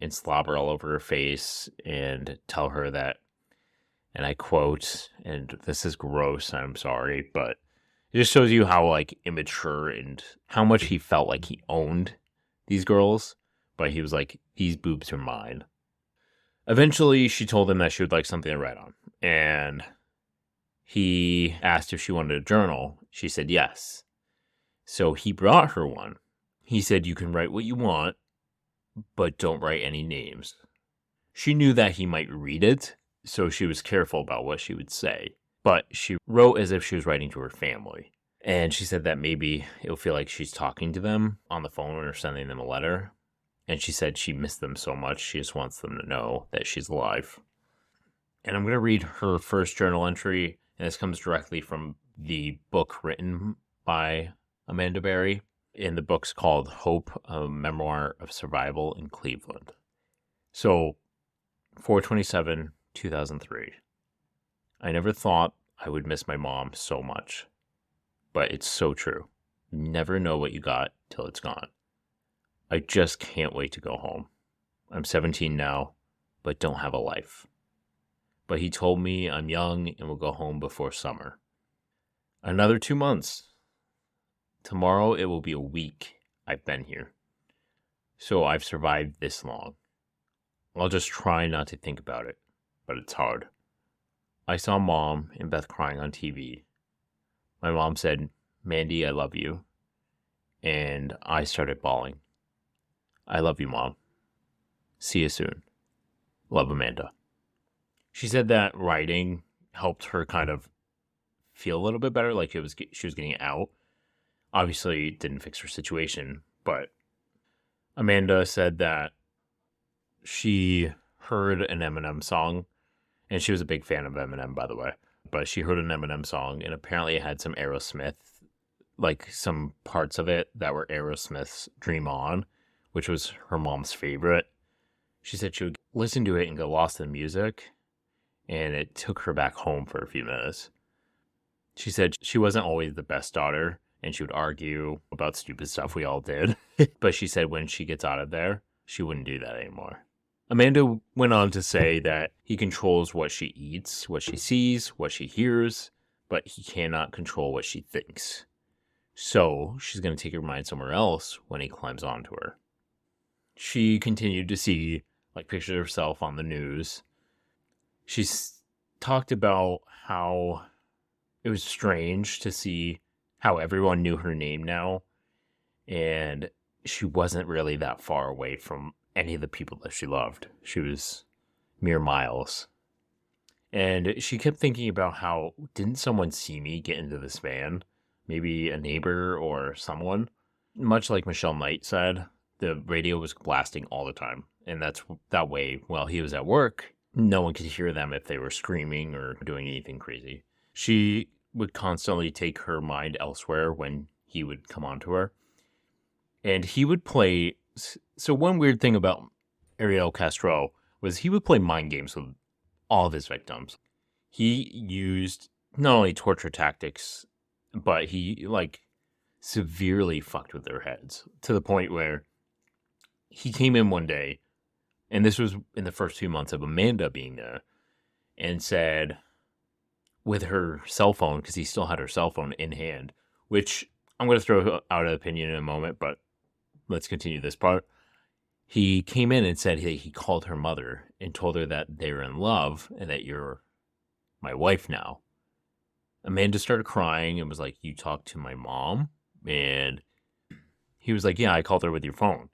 and slobber all over her face and tell her that, and I quote, and this is gross, I'm sorry, but it just shows you how like immature and how much he felt like he owned these girls, but he was like, these boobs are mine. Eventually, she told him that she would like something to write on, and he asked if she wanted a journal. She said yes. So he brought her one. He said, "You can write what you want, but don't write any names." She knew that he might read it, so she was careful about what she would say. But she wrote as if she was writing to her family. And she said that maybe it'll feel like she's talking to them on the phone or sending them a letter. And she said she missed them so much, she just wants them to know that she's alive. And I'm going to read her first journal entry, and this comes directly from the book written by Amanda Berry. And the book's called Hope, a Memoir of Survival in Cleveland. So, 4/27/2003. I never thought I would miss my mom so much. But it's so true. You never know what you got till it's gone. I just can't wait to go home. I'm 17 now, but don't have a life. But he told me I'm young and will go home before summer. Another 2 months. Tomorrow it will be a week I've been here. So I've survived this long. I'll just try not to think about it, but it's hard. I saw Mom and Beth crying on TV. My mom said, "Mandy, I love you." And I started bawling. I love you, Mom. See you soon. Love, Amanda. She said that writing helped her kind of feel a little bit better, like she was getting it out. Obviously, it didn't fix her situation, but Amanda said that she heard an Eminem song, and she was a big fan of Eminem, by the way, but she heard an Eminem song, and apparently it had some Aerosmith, like some parts of it that were Aerosmith's Dream On, which was her mom's favorite. She said she would listen to it and get lost in the music, and it took her back home for a few minutes. She said she wasn't always the best daughter, and she would argue about stupid stuff we all did. But she said when she gets out of there, she wouldn't do that anymore. Amanda went on to say that he controls what she eats, what she sees, what she hears, but he cannot control what she thinks. So she's going to take her mind somewhere else when he climbs onto her. She continued to see like pictures of herself on the news. She's talked about how it was strange to see how everyone knew her name now, and she wasn't really that far away from any of the people that she loved. She was mere miles. And she kept thinking about how, didn't someone see me get into this van? Maybe a neighbor or someone? Much like Michelle Knight said, the radio was blasting all the time. And that's that way, while he was at work, no one could hear them if they were screaming or doing anything crazy. She would constantly take her mind elsewhere when he would come on to her. And he would play... So one weird thing about Ariel Castro was he would play mind games with all of his victims. He used not only torture tactics, but he like severely fucked with their heads to the point where he came in one day And this was in the first 2 months of Amanda being there, and said with her cell phone, because he still had her cell phone in hand, which I'm going to throw out an opinion in a moment, but let's continue this part. He came in and said he called her mother and told her that they were in love and that you're my wife now. Amanda started crying and was like, you talked to my mom? And he was like, yeah, I called her with your phone.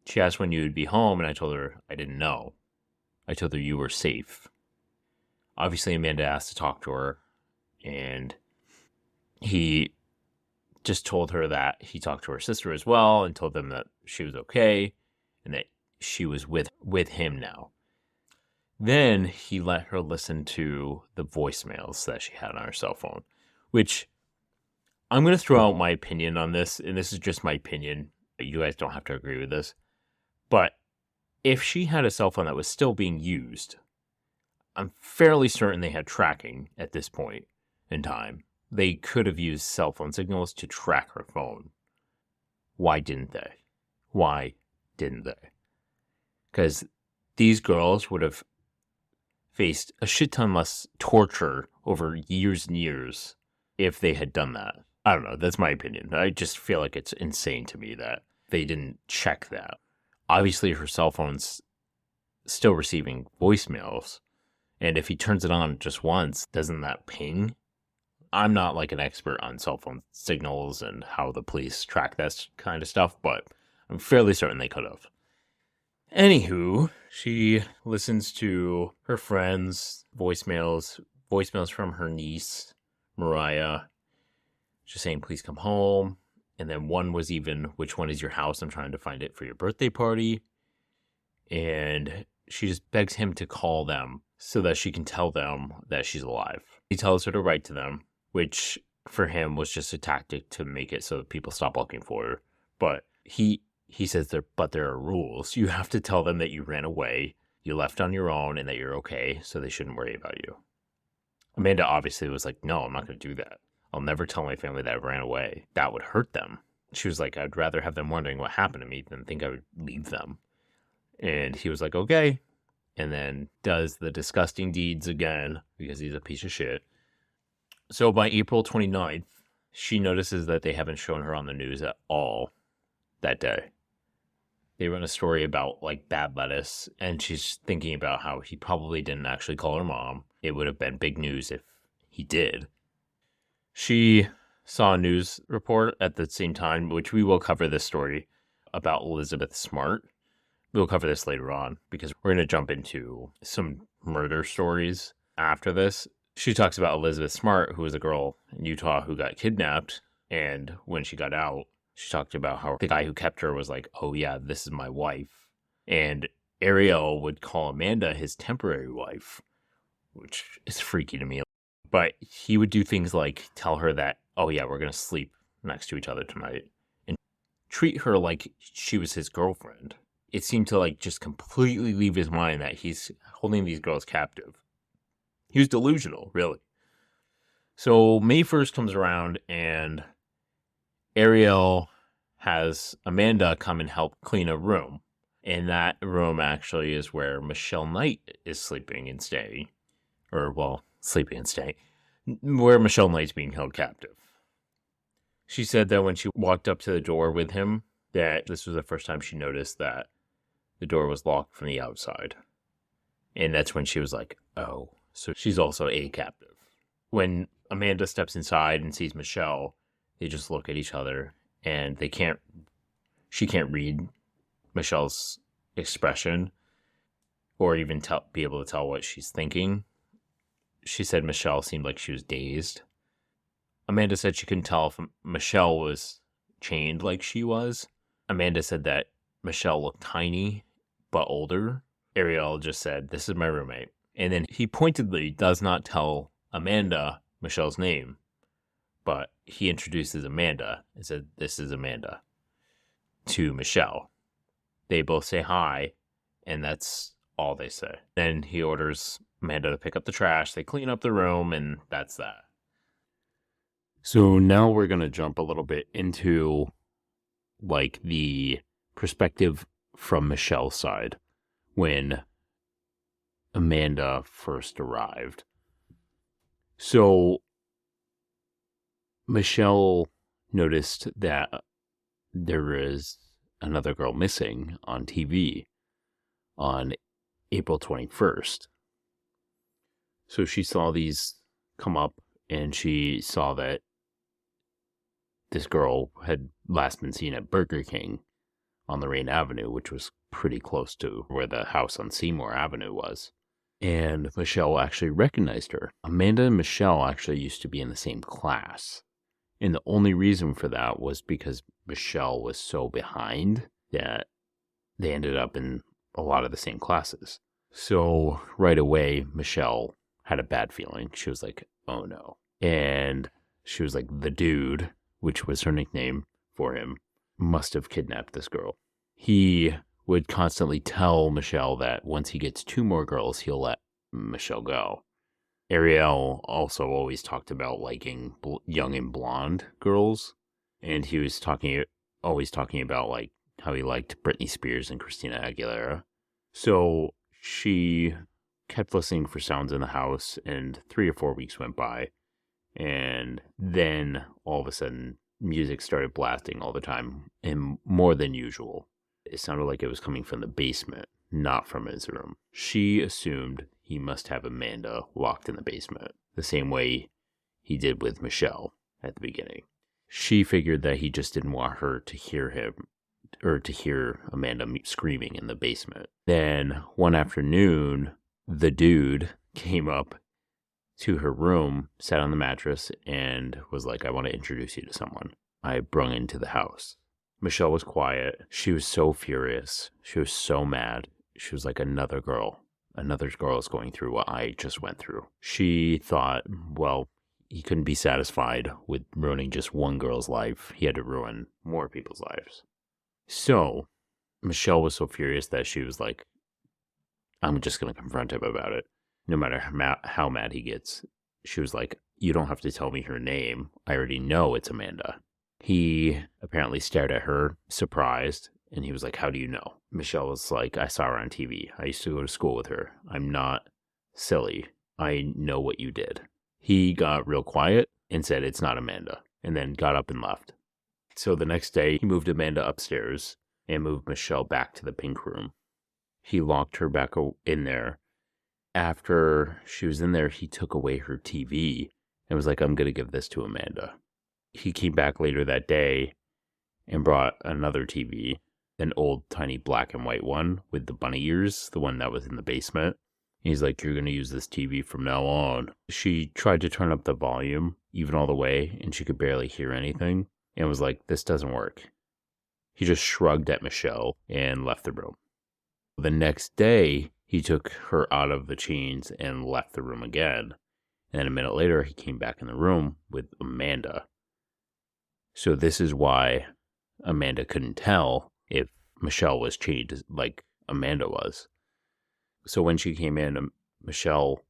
She asked when you would be home, and I told her I didn't know. I told her you were safe. Obviously, Amanda asked to talk to her, and he just told her that he talked to her sister as well and told them that she was okay and that she was with him now. Then he let her listen to the voicemails that she had on her cell phone, which I'm going to throw out my opinion on this, and this is just my opinion. You guys don't have to agree with this. But if she had a cell phone that was still being used, I'm fairly certain they had tracking at this point in time. They could have used cell phone signals to track her phone. Why didn't they? Why didn't they? Because these girls would have faced a shit ton less torture over years and years if they had done that. I don't know. That's my opinion. I just feel like it's insane to me that they didn't check that. Obviously, her cell phone's still receiving voicemails. And if he turns it on just once, doesn't that ping? I'm not like an expert on cell phone signals and how the police track that kind of stuff, but I'm fairly certain they could have. Anywho, she listens to her friends' voicemails from her niece, Mariah, just saying, please come home. And then one was even, which one is your house? I'm trying to find it for your birthday party. And she just begs him to call them so that she can tell them that she's alive. He tells her to write to them, which for him was just a tactic to make it so that people stop looking for her. But he says there are rules. You have to tell them that you ran away, you left on your own, and that you're okay, so they shouldn't worry about you. Amanda obviously was like, no, I'm not going to do that. I'll never tell my family that I ran away. That would hurt them. She was like, I'd rather have them wondering what happened to me than think I would leave them. And he was like, okay. And then does the disgusting deeds again because he's a piece of shit. So by April 29th, she notices that they haven't shown her on the news at all that day. They run a story about like bad lettuce, and she's thinking about how he probably didn't actually call her mom. It would have been big news if he did. She saw a news report at the same time, which we will cover this story about Elizabeth Smart. We'll cover this later on because we're going to jump into some murder stories after this. She talks about Elizabeth Smart, who was a girl in Utah who got kidnapped. And when she got out, she talked about how the guy who kept her was like, oh yeah, this is my wife. And Ariel would call Amanda his temporary wife, which is freaky to me. But he would do things like tell her that, oh yeah, we're going to sleep next to each other tonight. And treat her like she was his girlfriend. It seemed to like just completely leave his mind that he's holding these girls captive. He was delusional, really. So May 1st comes around and Ariel has Amanda come and help clean a room. And that room actually is where Michelle Knight is sleeping and staying. Or, well, sleeping and staying. Where Michelle Knight's being held captive. She said that when she walked up to the door with him, that this was the first time she noticed that the door was locked from the outside. And that's when she was like, oh, so she's also a captive. When Amanda steps inside and sees Michelle, they just look at each other and she can't read Michelle's expression or even be able to tell what she's thinking. She said Michelle seemed like she was dazed. Amanda said she couldn't tell if Michelle was chained like she was. Amanda said that Michelle looked tiny, but older. Ariel just said, this is my roommate. And then he pointedly does not tell Amanda Michelle's name, but he introduces Amanda and said, this is Amanda, to Michelle. They both say hi, and that's all they say. Then he orders Amanda to pick up the trash. They clean up the room, and that's that. So now we're going to jump a little bit into like the perspective from Michelle's side. when Amanda first arrived. So Michelle noticed that there is another girl missing on TV on April 21st. So she saw these come up, and she saw that this girl had last been seen at Burger King on Lorraine Avenue, which was pretty close to where the house on Seymour Avenue was. And Michelle actually recognized her. Amanda and Michelle actually used to be in the same class. And the only reason for that was because Michelle was so behind that they ended up in a lot of the same classes. So right away, Michelle had a bad feeling. She was like, oh no. And she was like, the dude, which was her nickname for him, must have kidnapped this girl. He would constantly tell Michelle that once he gets 2 more girls, he'll let Michelle go. Ariel also always talked about liking young and blonde girls, and he was always talking about like how he liked Britney Spears and Christina Aguilera. So she kept listening for sounds in the house, and 3 or 4 weeks went by, and then all of a sudden music started blasting all the time, and more than usual. It sounded like it was coming from the basement, not from his room. She assumed he must have Amanda locked in the basement, the same way he did with Michelle at the beginning. She figured that he just didn't want her to hear him, or to hear Amanda screaming in the basement. Then one afternoon, the dude came up to her room, sat on the mattress, and was like, I want to introduce you to someone I brung into the house. Michelle was quiet. She was so furious. She was so mad. She was like, another girl is going through what I just went through. She thought, well, he couldn't be satisfied with ruining just one girl's life. He had to ruin more people's lives. So Michelle was so furious that she was like, I'm just going to confront him about it, no matter how mad he gets. She was like, you don't have to tell me her name. I already know it's Amanda. He apparently stared at her, surprised, and he was like, how do you know? Michelle was like, I saw her on TV. I used to go to school with her. I'm not silly. I know what you did. He got real quiet and said, it's not Amanda, and then got up and left. So the next day, he moved Amanda upstairs and moved Michelle back to the pink room. He locked her back in there. After she was in there, he took away her TV and was like, I'm going to give this to Amanda. He came back later that day and brought another TV, an old tiny black and white one with the bunny ears, the one that was in the basement. He's like, you're going to use this TV from now on. She tried to turn up the volume even all the way, and she could barely hear anything, and was like, this doesn't work. He just shrugged at Michelle and left the room. The next day, he took her out of the chains and left the room again. And then a minute later, he came back in the room with Amanda. So this is why Amanda couldn't tell if Michelle was chained like Amanda was. So when she came in, Michelle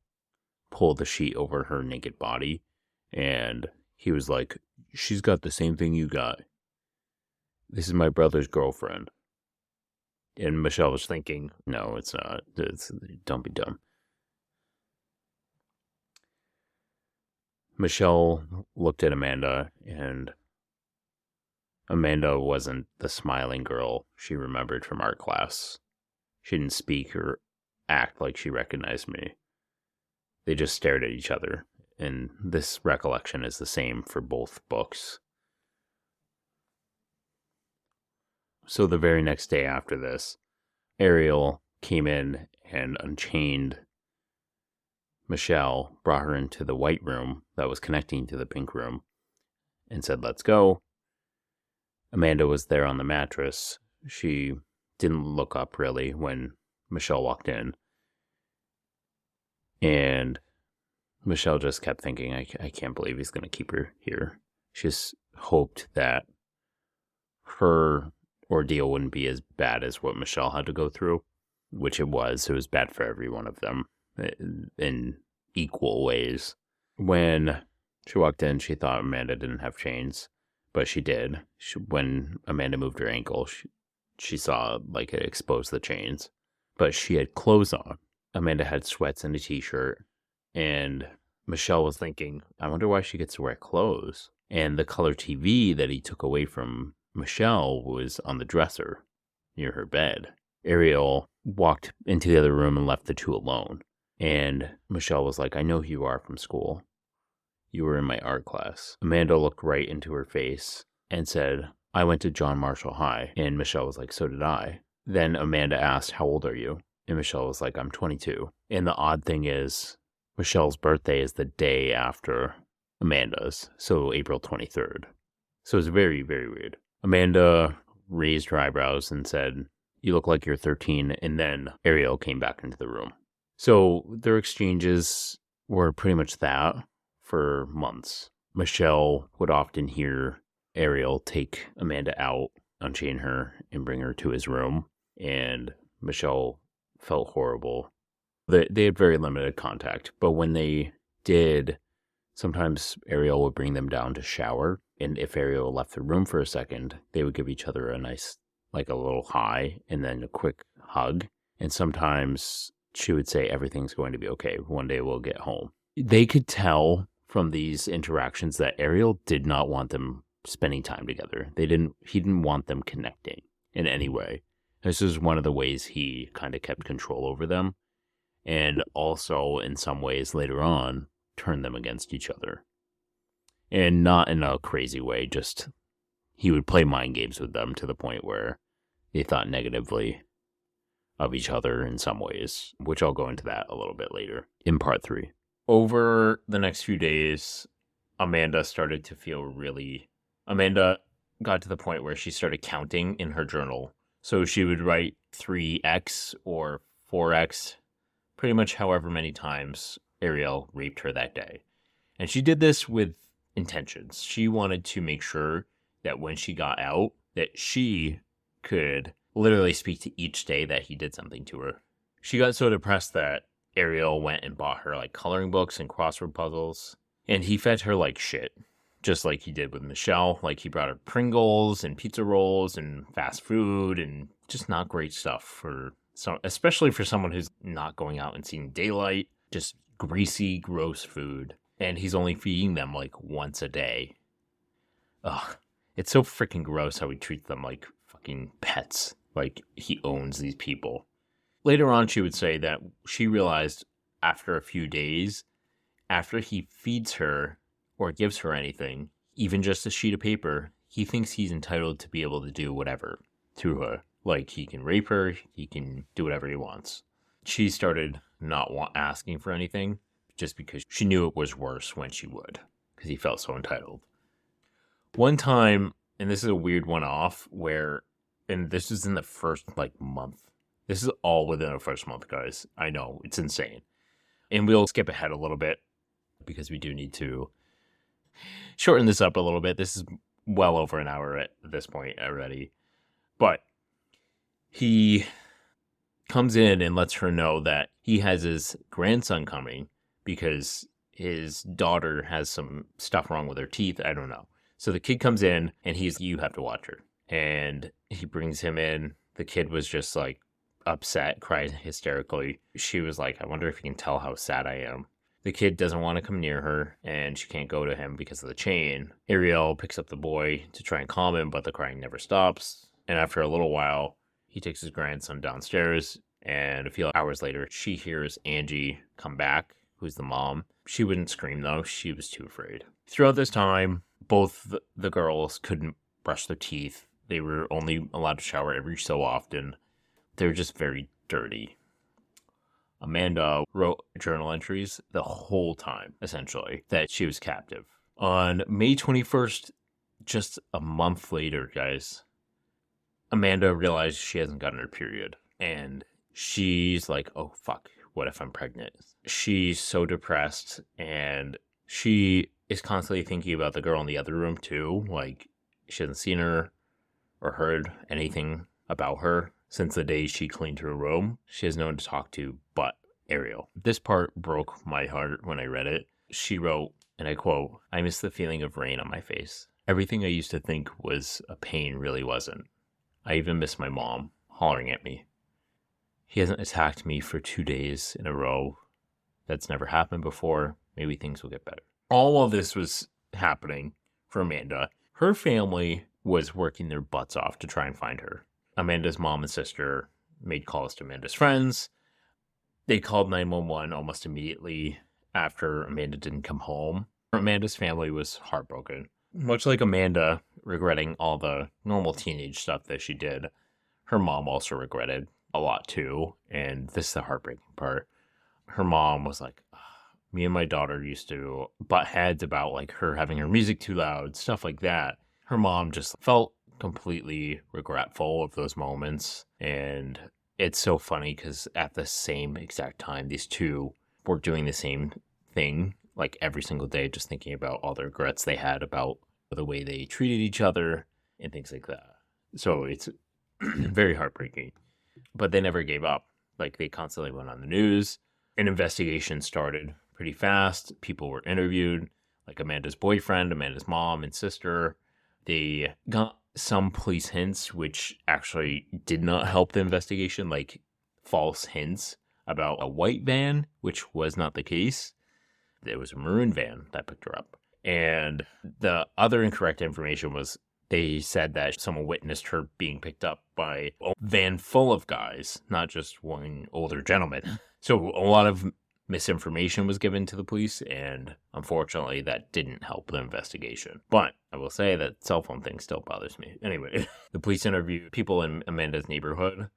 pulled the sheet over her naked body, and he was like, she's got the same thing you got. This is my brother's girlfriend. And Michelle was thinking, no, it's not. Don't be dumb. Michelle looked at Amanda, and Amanda wasn't the smiling girl she remembered from art class. She didn't speak or act like she recognized me. They just stared at each other, and this recollection is the same for both books. So the very next day after this, Ariel came in and unchained Michelle, brought her into the white room that was connecting to the pink room, and said, let's go. Amanda was there on the mattress. She didn't look up really when Michelle walked in. And Michelle just kept thinking, I can't believe he's going to keep her here. She just hoped that her ordeal wouldn't be as bad as what Michelle had to go through, which it was. It was bad for every one of them in equal ways. When she walked in, she thought Amanda didn't have chains, but she did. When Amanda moved her ankle, she saw like it exposed the chains. but she had clothes on. Amanda had sweats and a t-shirt, and Michelle was thinking, I wonder why she gets to wear clothes. And the color TV that he took away from Michelle was on the dresser near her bed. Ariel walked into the other room and left the two alone. And Michelle was like, I know who you are from school. You were in my art class. Amanda looked right into her face and said, I went to John Marshall High. And Michelle was like, so did I. Then Amanda asked, how old are you? And Michelle was like, I'm 22. And the odd thing is, Michelle's birthday is the day after Amanda's, so April 23rd. So it's very, very weird. Amanda raised her eyebrows and said, you look like you're 13, and then Ariel came back into the room. So their exchanges were pretty much that for months. Michelle would often hear Ariel take Amanda out, unchain her, and bring her to his room, and Michelle felt horrible. They had very limited contact, but when they did, sometimes Ariel would bring them down to shower, and if Ariel left the room for a second, they would give each other a nice, like a little hi, and then a quick hug, and sometimes she would say, everything's going to be okay, one day we'll get home. They could tell from these interactions that Ariel did not want them spending time together. He didn't want them connecting in any way. This is one of the ways he kind of kept control over them, and also in some ways later on turned them against each other. And not in a crazy way, just he would play mind games with them to the point where they thought negatively of each other in some ways, which I'll go into that a little bit later in part 3. Over the next few days, Amanda got to the point where she started counting in her journal. So she would write 3x or 4x, pretty much however many times Ariel raped her that day. And she did this with intentions. She wanted to make sure that when she got out, that she could literally speak to each day that he did something to her. She got so depressed that Ariel went and bought her like coloring books and crossword puzzles, and he fed her like shit. Just like he did with Michelle. Like he brought her Pringles and pizza rolls and fast food and just not great stuff especially for someone who's not going out and seeing daylight. Just greasy, gross food. And he's only feeding them like once a day. Ugh. It's so freaking gross how he treats them like fucking pets. Like he owns these people. Later on, she would say that she realized after a few days, after he feeds her or gives her anything, even just a sheet of paper, he thinks he's entitled to be able to do whatever to her. Like, he can rape her, he can do whatever he wants. She started not asking for anything, just because she knew it was worse when she would, because he felt so entitled. One time, and this is a weird one-off, and this is in the first, month. This is all within the first month, guys. I know, it's insane. And we'll skip ahead a little bit, because we do need to shorten this up a little bit. This is well over an hour at this point already. But he comes in and lets her know that he has his grandson coming because his daughter has some stuff wrong with her teeth. I don't know. So the kid comes in and you have to watch her. And he brings him in. The kid was just upset, cried hysterically. She was like, I wonder if you can tell how sad I am. The kid doesn't want to come near her, and she can't go to him because of the chain. Ariel picks up the boy to try and calm him, but the crying never stops. And after a little while, he takes his grandson downstairs, and a few hours later, she hears Angie come back, who's the mom. She wouldn't scream, though. She was too afraid. Throughout this time, both the girls couldn't brush their teeth. They were only allowed to shower every so often. They were just very dirty. Amanda wrote journal entries the whole time, essentially, that she was captive. On May 21st, just a month later, guys, Amanda realized she hasn't gotten her period. And she's like, oh, fuck, what if I'm pregnant? She's so depressed, and she is constantly thinking about the girl in the other room, too. Like, she hasn't seen her or heard anything about her since the day she cleaned her room. She has no one to talk to but Ariel. This part broke my heart when I read it. She wrote, and I quote, I miss the feeling of rain on my face. Everything I used to think was a pain really wasn't. I even miss my mom hollering at me. he hasn't attacked me for 2 days in a row. That's never happened before. Maybe things will get better. All of this was happening for Amanda. Her family was working their butts off to try and find her. Amanda's mom and sister made calls to Amanda's friends. They called 911 almost immediately after Amanda didn't come home. Amanda's family was heartbroken. Much like Amanda regretting all the normal teenage stuff that she did, her mom also regretted a lot too. And this is the heartbreaking part. Her mom was like, me and my daughter used to butt heads about like her having her music too loud, stuff like that. Her mom just felt completely regretful of those moments. And it's so funny because at the same exact time, these two were doing the same thing, like every single day, just thinking about all the regrets they had about the way they treated each other and things like that. So it's very heartbreaking. But they never gave up. Like they constantly went on the news. An investigation started pretty fast. People were interviewed, like Amanda's boyfriend, Amanda's mom and sister. They got some police hints, which actually did not help the investigation, like false hints about a white van, which was not the case. It was a maroon van that picked her up. And the other incorrect information was they said that someone witnessed her being picked up by a van full of guys, not just one older gentleman. So a lot of misinformation was given to the police, and unfortunately that didn't help the investigation. But I will say that cell phone thing still bothers me. Anyway, the police interviewed people in Amanda's neighborhood,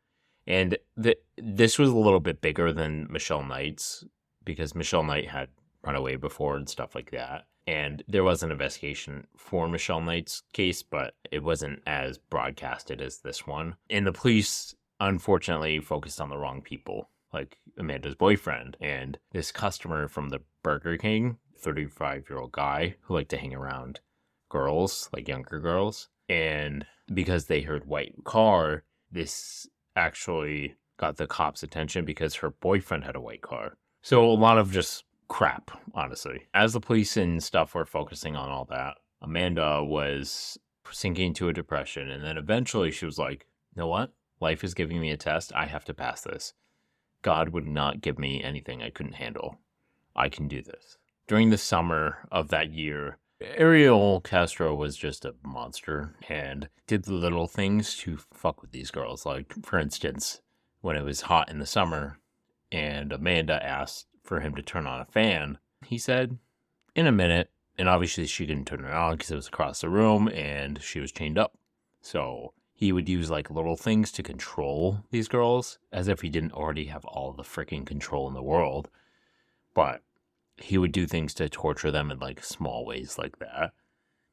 and this was a little bit bigger than Michelle Knight's, because Michelle Knight had run away before and stuff like that. And there was an investigation for Michelle Knight's case, but it wasn't as broadcasted as this one. And the police, unfortunately, focused on the wrong people, like Amanda's boyfriend and this customer from the Burger King, 35-year-old guy who liked to hang around girls, like younger girls. And because they heard white car, this actually got the cops' attention because her boyfriend had a white car. So a lot of just crap, honestly. As the police and stuff were focusing on all that, Amanda was sinking into a depression. And then eventually she was like, you know what? Life is giving me a test. I have to pass this. God would not give me anything I couldn't handle. I can do this. During the summer of that year, Ariel Castro was just a monster and did the little things to fuck with these girls. Like, for instance, when it was hot in the summer and Amanda asked for him to turn on a fan, he said, in a minute. And obviously she couldn't turn it on because it was across the room and she was chained up. So he would use like little things to control these girls as if he didn't already have all the freaking control in the world. But he would do things to torture them in like small ways like that.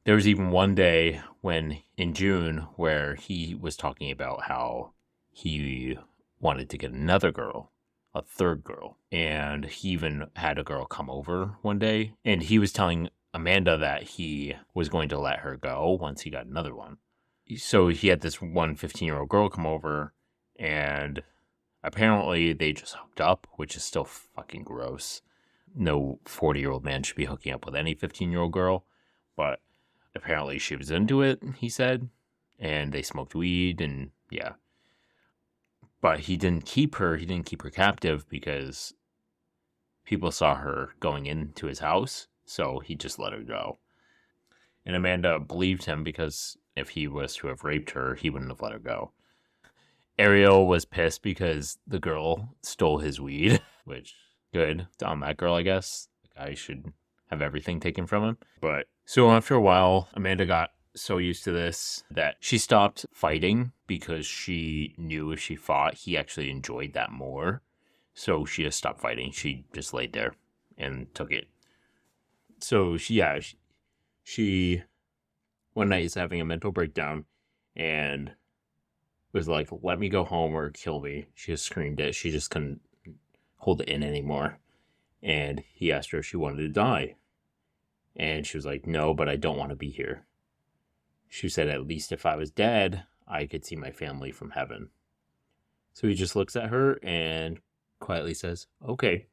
There was even one day when in June where he was talking about how he wanted to get another girl, a third girl. And he even had a girl come over one day. And he was telling Amanda that he was going to let her go once he got another one. So he had this one 15-year-old girl come over, and apparently they just hooked up, which is still fucking gross. No 40-year-old man should be hooking up with any 15-year-old girl, but apparently she was into it, he said, and they smoked weed, and yeah. But he didn't keep her captive because people saw her going into his house, so he just let her go. And Amanda believed him because if he was to have raped her, he wouldn't have let her go. Ariel was pissed because the girl stole his weed, which, good on that girl, I guess. The guy should have everything taken from him. But so after a while, Amanda got so used to this that she stopped fighting because she knew if she fought, he actually enjoyed that more. So she just stopped fighting. She just laid there and took it. So she one night is having a mental breakdown and was like, let me go home or kill me. She just screamed it. She just couldn't hold it in anymore. And he asked her if she wanted to die. And she was like, no, but I don't want to be here. She said, at least if I was dead, I could see my family from heaven. So he just looks at her and quietly says, okay.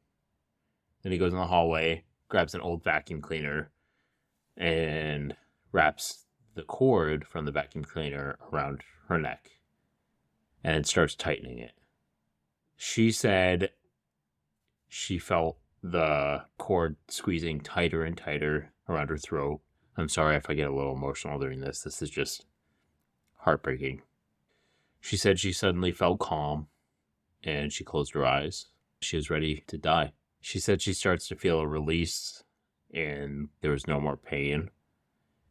Then he goes in the hallway, grabs an old vacuum cleaner, and wraps the cord from the vacuum cleaner around her neck and starts tightening it. She said she felt the cord squeezing tighter and tighter around her throat. I'm sorry if I get a little emotional during this. This is just heartbreaking. She said she suddenly felt calm and she closed her eyes. She was ready to die. She said she starts to feel a release and there was no more pain.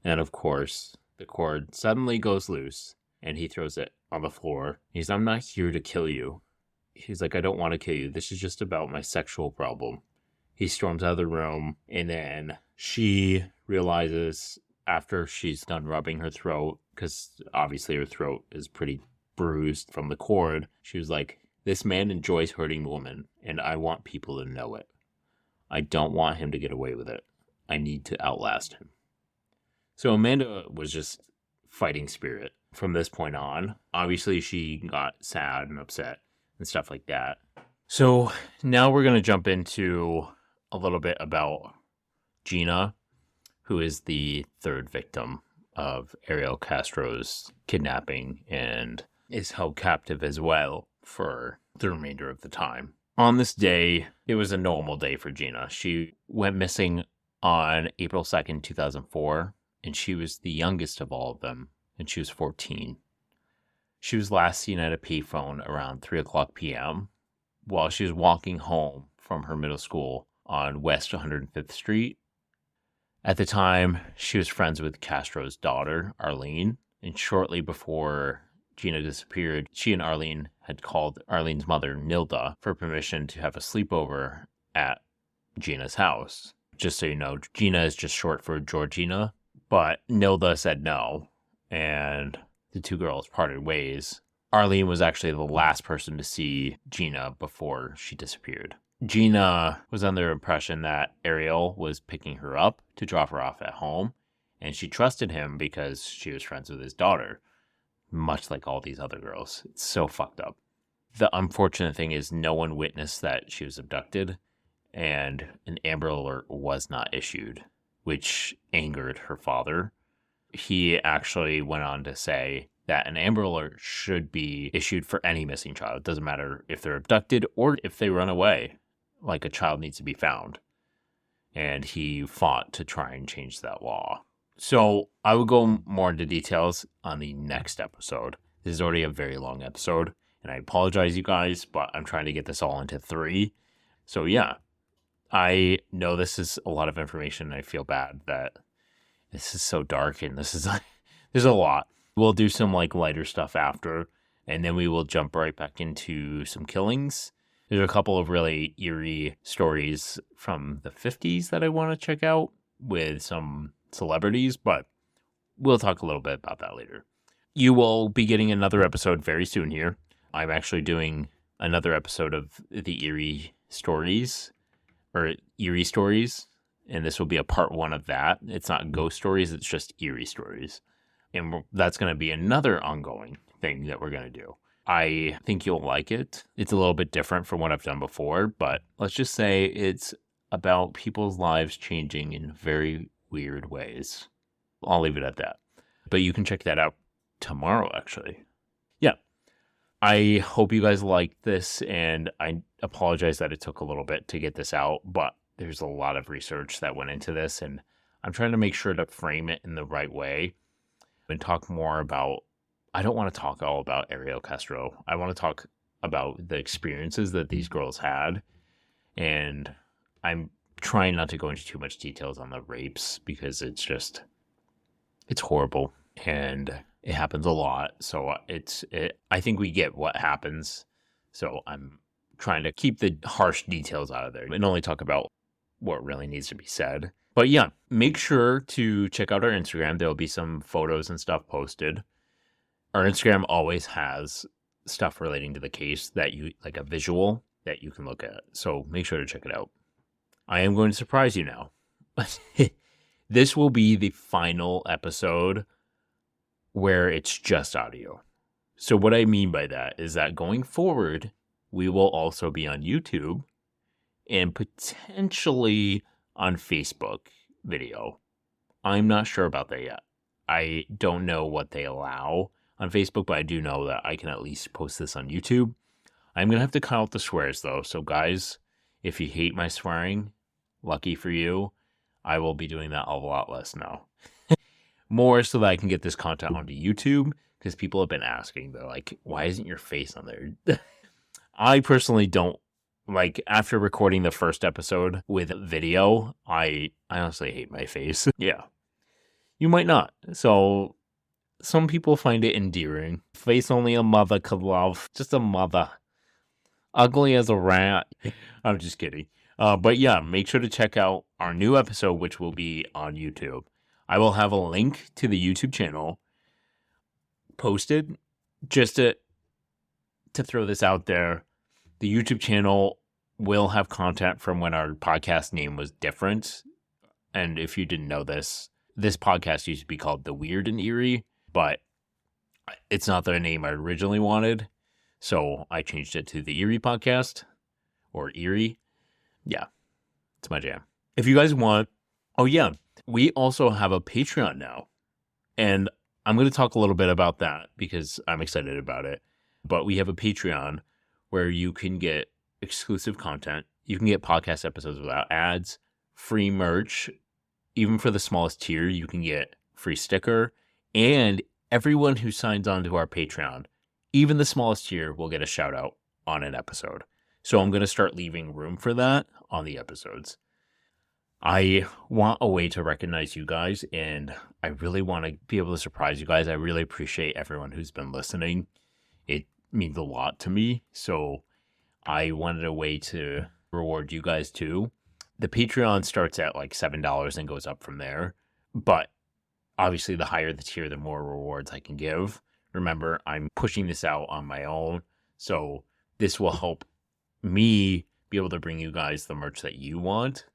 And of course, the cord suddenly goes loose and he throws it on the floor. He's, I'm not here to kill you. He's like, I don't want to kill you. This is just about my sexual problem. He storms out of the room, and then she realizes after she's done rubbing her throat, because obviously her throat is pretty bruised from the cord, she was like, this man enjoys hurting women, and I want people to know it. I don't want him to get away with it. I need to outlast him. So Amanda was just fighting spirit from this point on. Obviously, she got sad and upset and stuff like that. So now we're going to jump into a little bit about Gina, who is the third victim of Ariel Castro's kidnapping and is held captive as well for the remainder of the time. On this day, it was a normal day for Gina. She went missing on April 2nd, 2004, and she was the youngest of all of them, and she was 14. She was last seen at a payphone around 3 o'clock p.m. while she was walking home from her middle school on West 105th Street. At the time, she was friends with Castro's daughter, Arlene, and shortly before Gina disappeared, she and Arlene had called Arlene's mother, Nilda, for permission to have a sleepover at Gina's house. Just so you know, Gina is just short for Georgina, but Nilda said no, and the two girls parted ways. Arlene was actually the last person to see Gina before she disappeared. Gina was under the impression that Ariel was picking her up to drop her off at home, and she trusted him because she was friends with his daughter, much like all these other girls. It's so fucked up. The unfortunate thing is no one witnessed that she was abducted, and an Amber Alert was not issued, which angered her father. He actually went on to say that an Amber Alert should be issued for any missing child. It doesn't matter if they're abducted or if they run away. Like, a child needs to be found. And he fought to try and change that law. So I will go more into details on the next episode. This is already a very long episode, and I apologize, you guys, but I'm trying to get this all into 3. So yeah, I know this is a lot of information, and I feel bad that this is so dark, and this is there's a lot. We'll do some like lighter stuff after, and then we will jump right back into some killings. There's a couple of really eerie stories from the 50s that I want to check out with some celebrities, but we'll talk a little bit about that later. You will be getting another episode very soon here. I'm actually doing another episode of the Eerie Stories, and this will be a part 1 of that. It's not ghost stories, it's just eerie stories. And that's going to be another ongoing thing that we're going to do. I think you'll like it. It's a little bit different from what I've done before, but let's just say it's about people's lives changing in very weird ways. I'll leave it at that. But you can check that out tomorrow, actually. Yeah. I hope you guys liked this, and I apologize that it took a little bit to get this out, but there's a lot of research that went into this, and I'm trying to make sure to frame it in the right way and talk more about, I don't want to talk all about Ariel Castro. I want to talk about the experiences that these girls had, and I'm trying not to go into too much details on the rapes because it's horrible and it happens a lot. So I think we get what happens. So I'm trying to keep the harsh details out of there and only talk about what really needs to be said. But yeah, make sure to check out our Instagram. There'll be some photos and stuff posted. Our Instagram always has stuff relating to the case that you like, a visual that you can look at. So make sure to check it out. I am going to surprise you now. This will be the final episode where it's just audio. So what I mean by that is that going forward, we will also be on YouTube and potentially on Facebook video. I'm not sure about that yet. I don't know what they allow on Facebook, but I do know that I can at least post this on YouTube. I'm going to have to cut out the swears, though. So, guys, if you hate my swearing, lucky for you, I will be doing that a lot less now. More so that I can get this content onto YouTube, because people have been asking, they're like, why isn't your face on there? I personally don't, like, after recording the first episode with video, I honestly hate my face. Yeah. You might not. So, some people find it endearing. Face only a mother could love. Just a mother. Ugly as a rat. I'm just kidding. But yeah, make sure to check out our new episode, which will be on YouTube. I will have a link to the YouTube channel posted. Just to throw this out there, the YouTube channel will have content from when our podcast name was different. And if you didn't know this podcast used to be called The Weird and Eerie, but it's not the name I originally wanted. So I changed it to the Eerie Podcast, or Eerie. Yeah, it's my jam. If you guys want, oh yeah, we also have a Patreon now. And I'm going to talk a little bit about that because I'm excited about it. But we have a Patreon where you can get exclusive content. You can get podcast episodes without ads, free merch. Even for the smallest tier, you can get free sticker. And everyone who signs on to our Patreon, even the smallest tier, will get a shout out on an episode. So I'm going to start leaving room for that on the episodes. I want a way to recognize you guys, and I really want to be able to surprise you guys. I really appreciate everyone who's been listening. It means a lot to me. So I wanted a way to reward you guys too. The Patreon starts at like $7 and goes up from there. But obviously, the higher the tier, the more rewards I can give. Remember, I'm pushing this out on my own. So this will help me be able to bring you guys the merch that you want.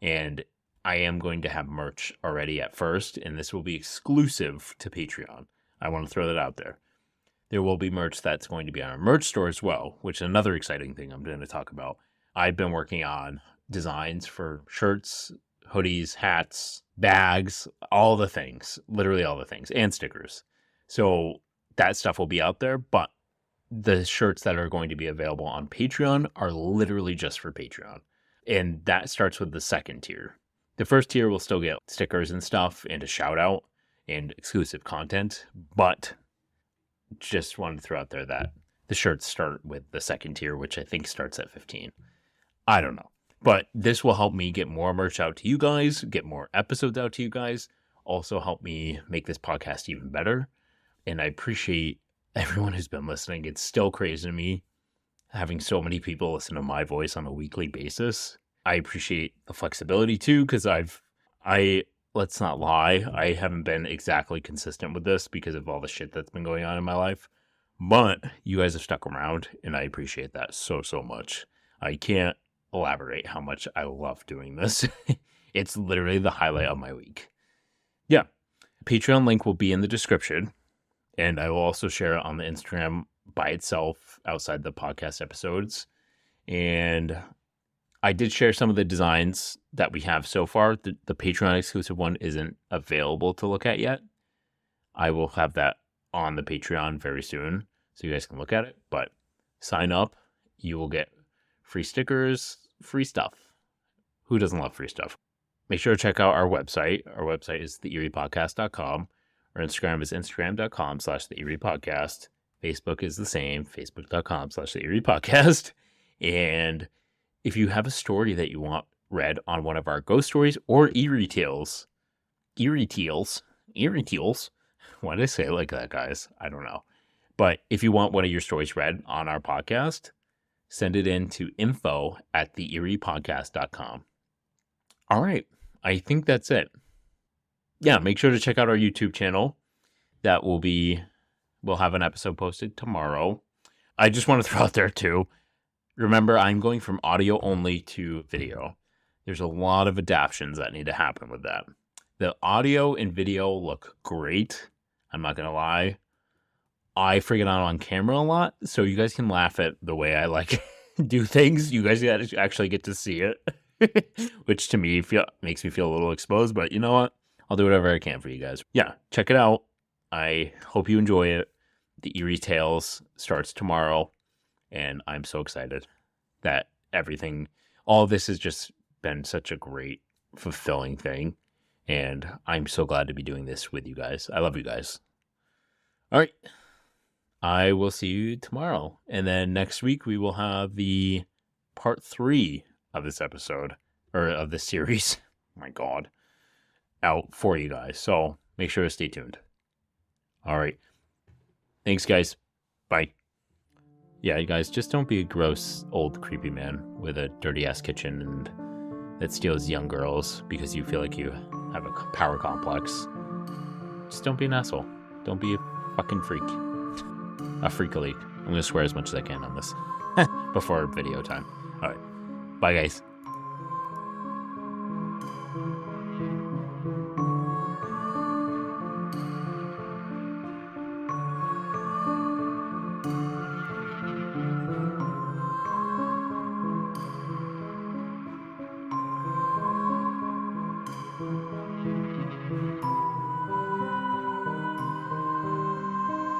And I am going to have merch already at first, and this will be exclusive to Patreon. I want to throw that out there. There will be merch that's going to be on our merch store as well, which is another exciting thing I'm going to talk about. I've been working on designs for shirts, hoodies, hats, bags, all the things, literally all the things, and stickers. So that stuff will be out there, but the shirts that are going to be available on Patreon are literally just for Patreon. And that starts with the second tier. The first tier will still get stickers and stuff and a shout out and exclusive content, but just wanted to throw out there that the shirts start with the second tier, which I think starts at 15. I don't know. But this will help me get more merch out to you guys, get more episodes out to you guys, also help me make this podcast even better. And I appreciate everyone who's been listening. It's still crazy to me having so many people listen to my voice on a weekly basis. I appreciate the flexibility too, because let's not lie, I haven't been exactly consistent with this because of all the shit that's been going on in my life. But you guys have stuck around, and I appreciate that so much. I can't elaborate how much I love doing this. It's literally the highlight of my week. Yeah. Patreon link will be in the description, and I will also share it on the Instagram by itself outside the podcast episodes. And I did share some of the designs that we have so far. The Patreon exclusive one isn't available to look at yet. I will have that on the Patreon very soon, so you guys can look at it. But sign up. You will get free stickers, free stuff. Who doesn't love free stuff? Make sure to check out our website. Our website is theeeriepodcast.com. Our Instagram is instagram.com/theeeriepodcast. Facebook is the same, facebook.com/theeeriepodcast. And if you have a story that you want read on one of our ghost stories or eerie tales, why did I say it like that, guys? I don't know. But if you want one of your stories read on our podcast, send it in to info@theeeriepodcast.com. All right. I think that's it. Yeah, make sure to check out our YouTube channel. We'll have an episode posted tomorrow. I just want to throw out there too. Remember, I'm going from audio only to video. There's a lot of adaptations that need to happen with that. The audio and video look great. I'm not going to lie. I freak out on camera a lot, so you guys can laugh at the way I do things. You guys actually get to see it, which to me makes me feel a little exposed, but you know what? I'll do whatever I can for you guys. Yeah, check it out. I hope you enjoy it. The Eerie Tales starts tomorrow. And I'm so excited that all of this has just been such a great, fulfilling thing. And I'm so glad to be doing this with you guys. I love you guys. All right. I will see you tomorrow. And then next week, we will have the part 3 of this episode, or of this series. Oh my God. Out for you guys. So make sure to stay tuned. All right. Thanks, guys. Bye. Yeah, you guys, just don't be a gross, old, creepy man with a dirty-ass kitchen and that steals young girls because you feel like you have a power complex. Just don't be an asshole. Don't be a fucking freak. A freak-a-leak. I'm going to swear as much as I can on this before video time. All right. Bye, guys.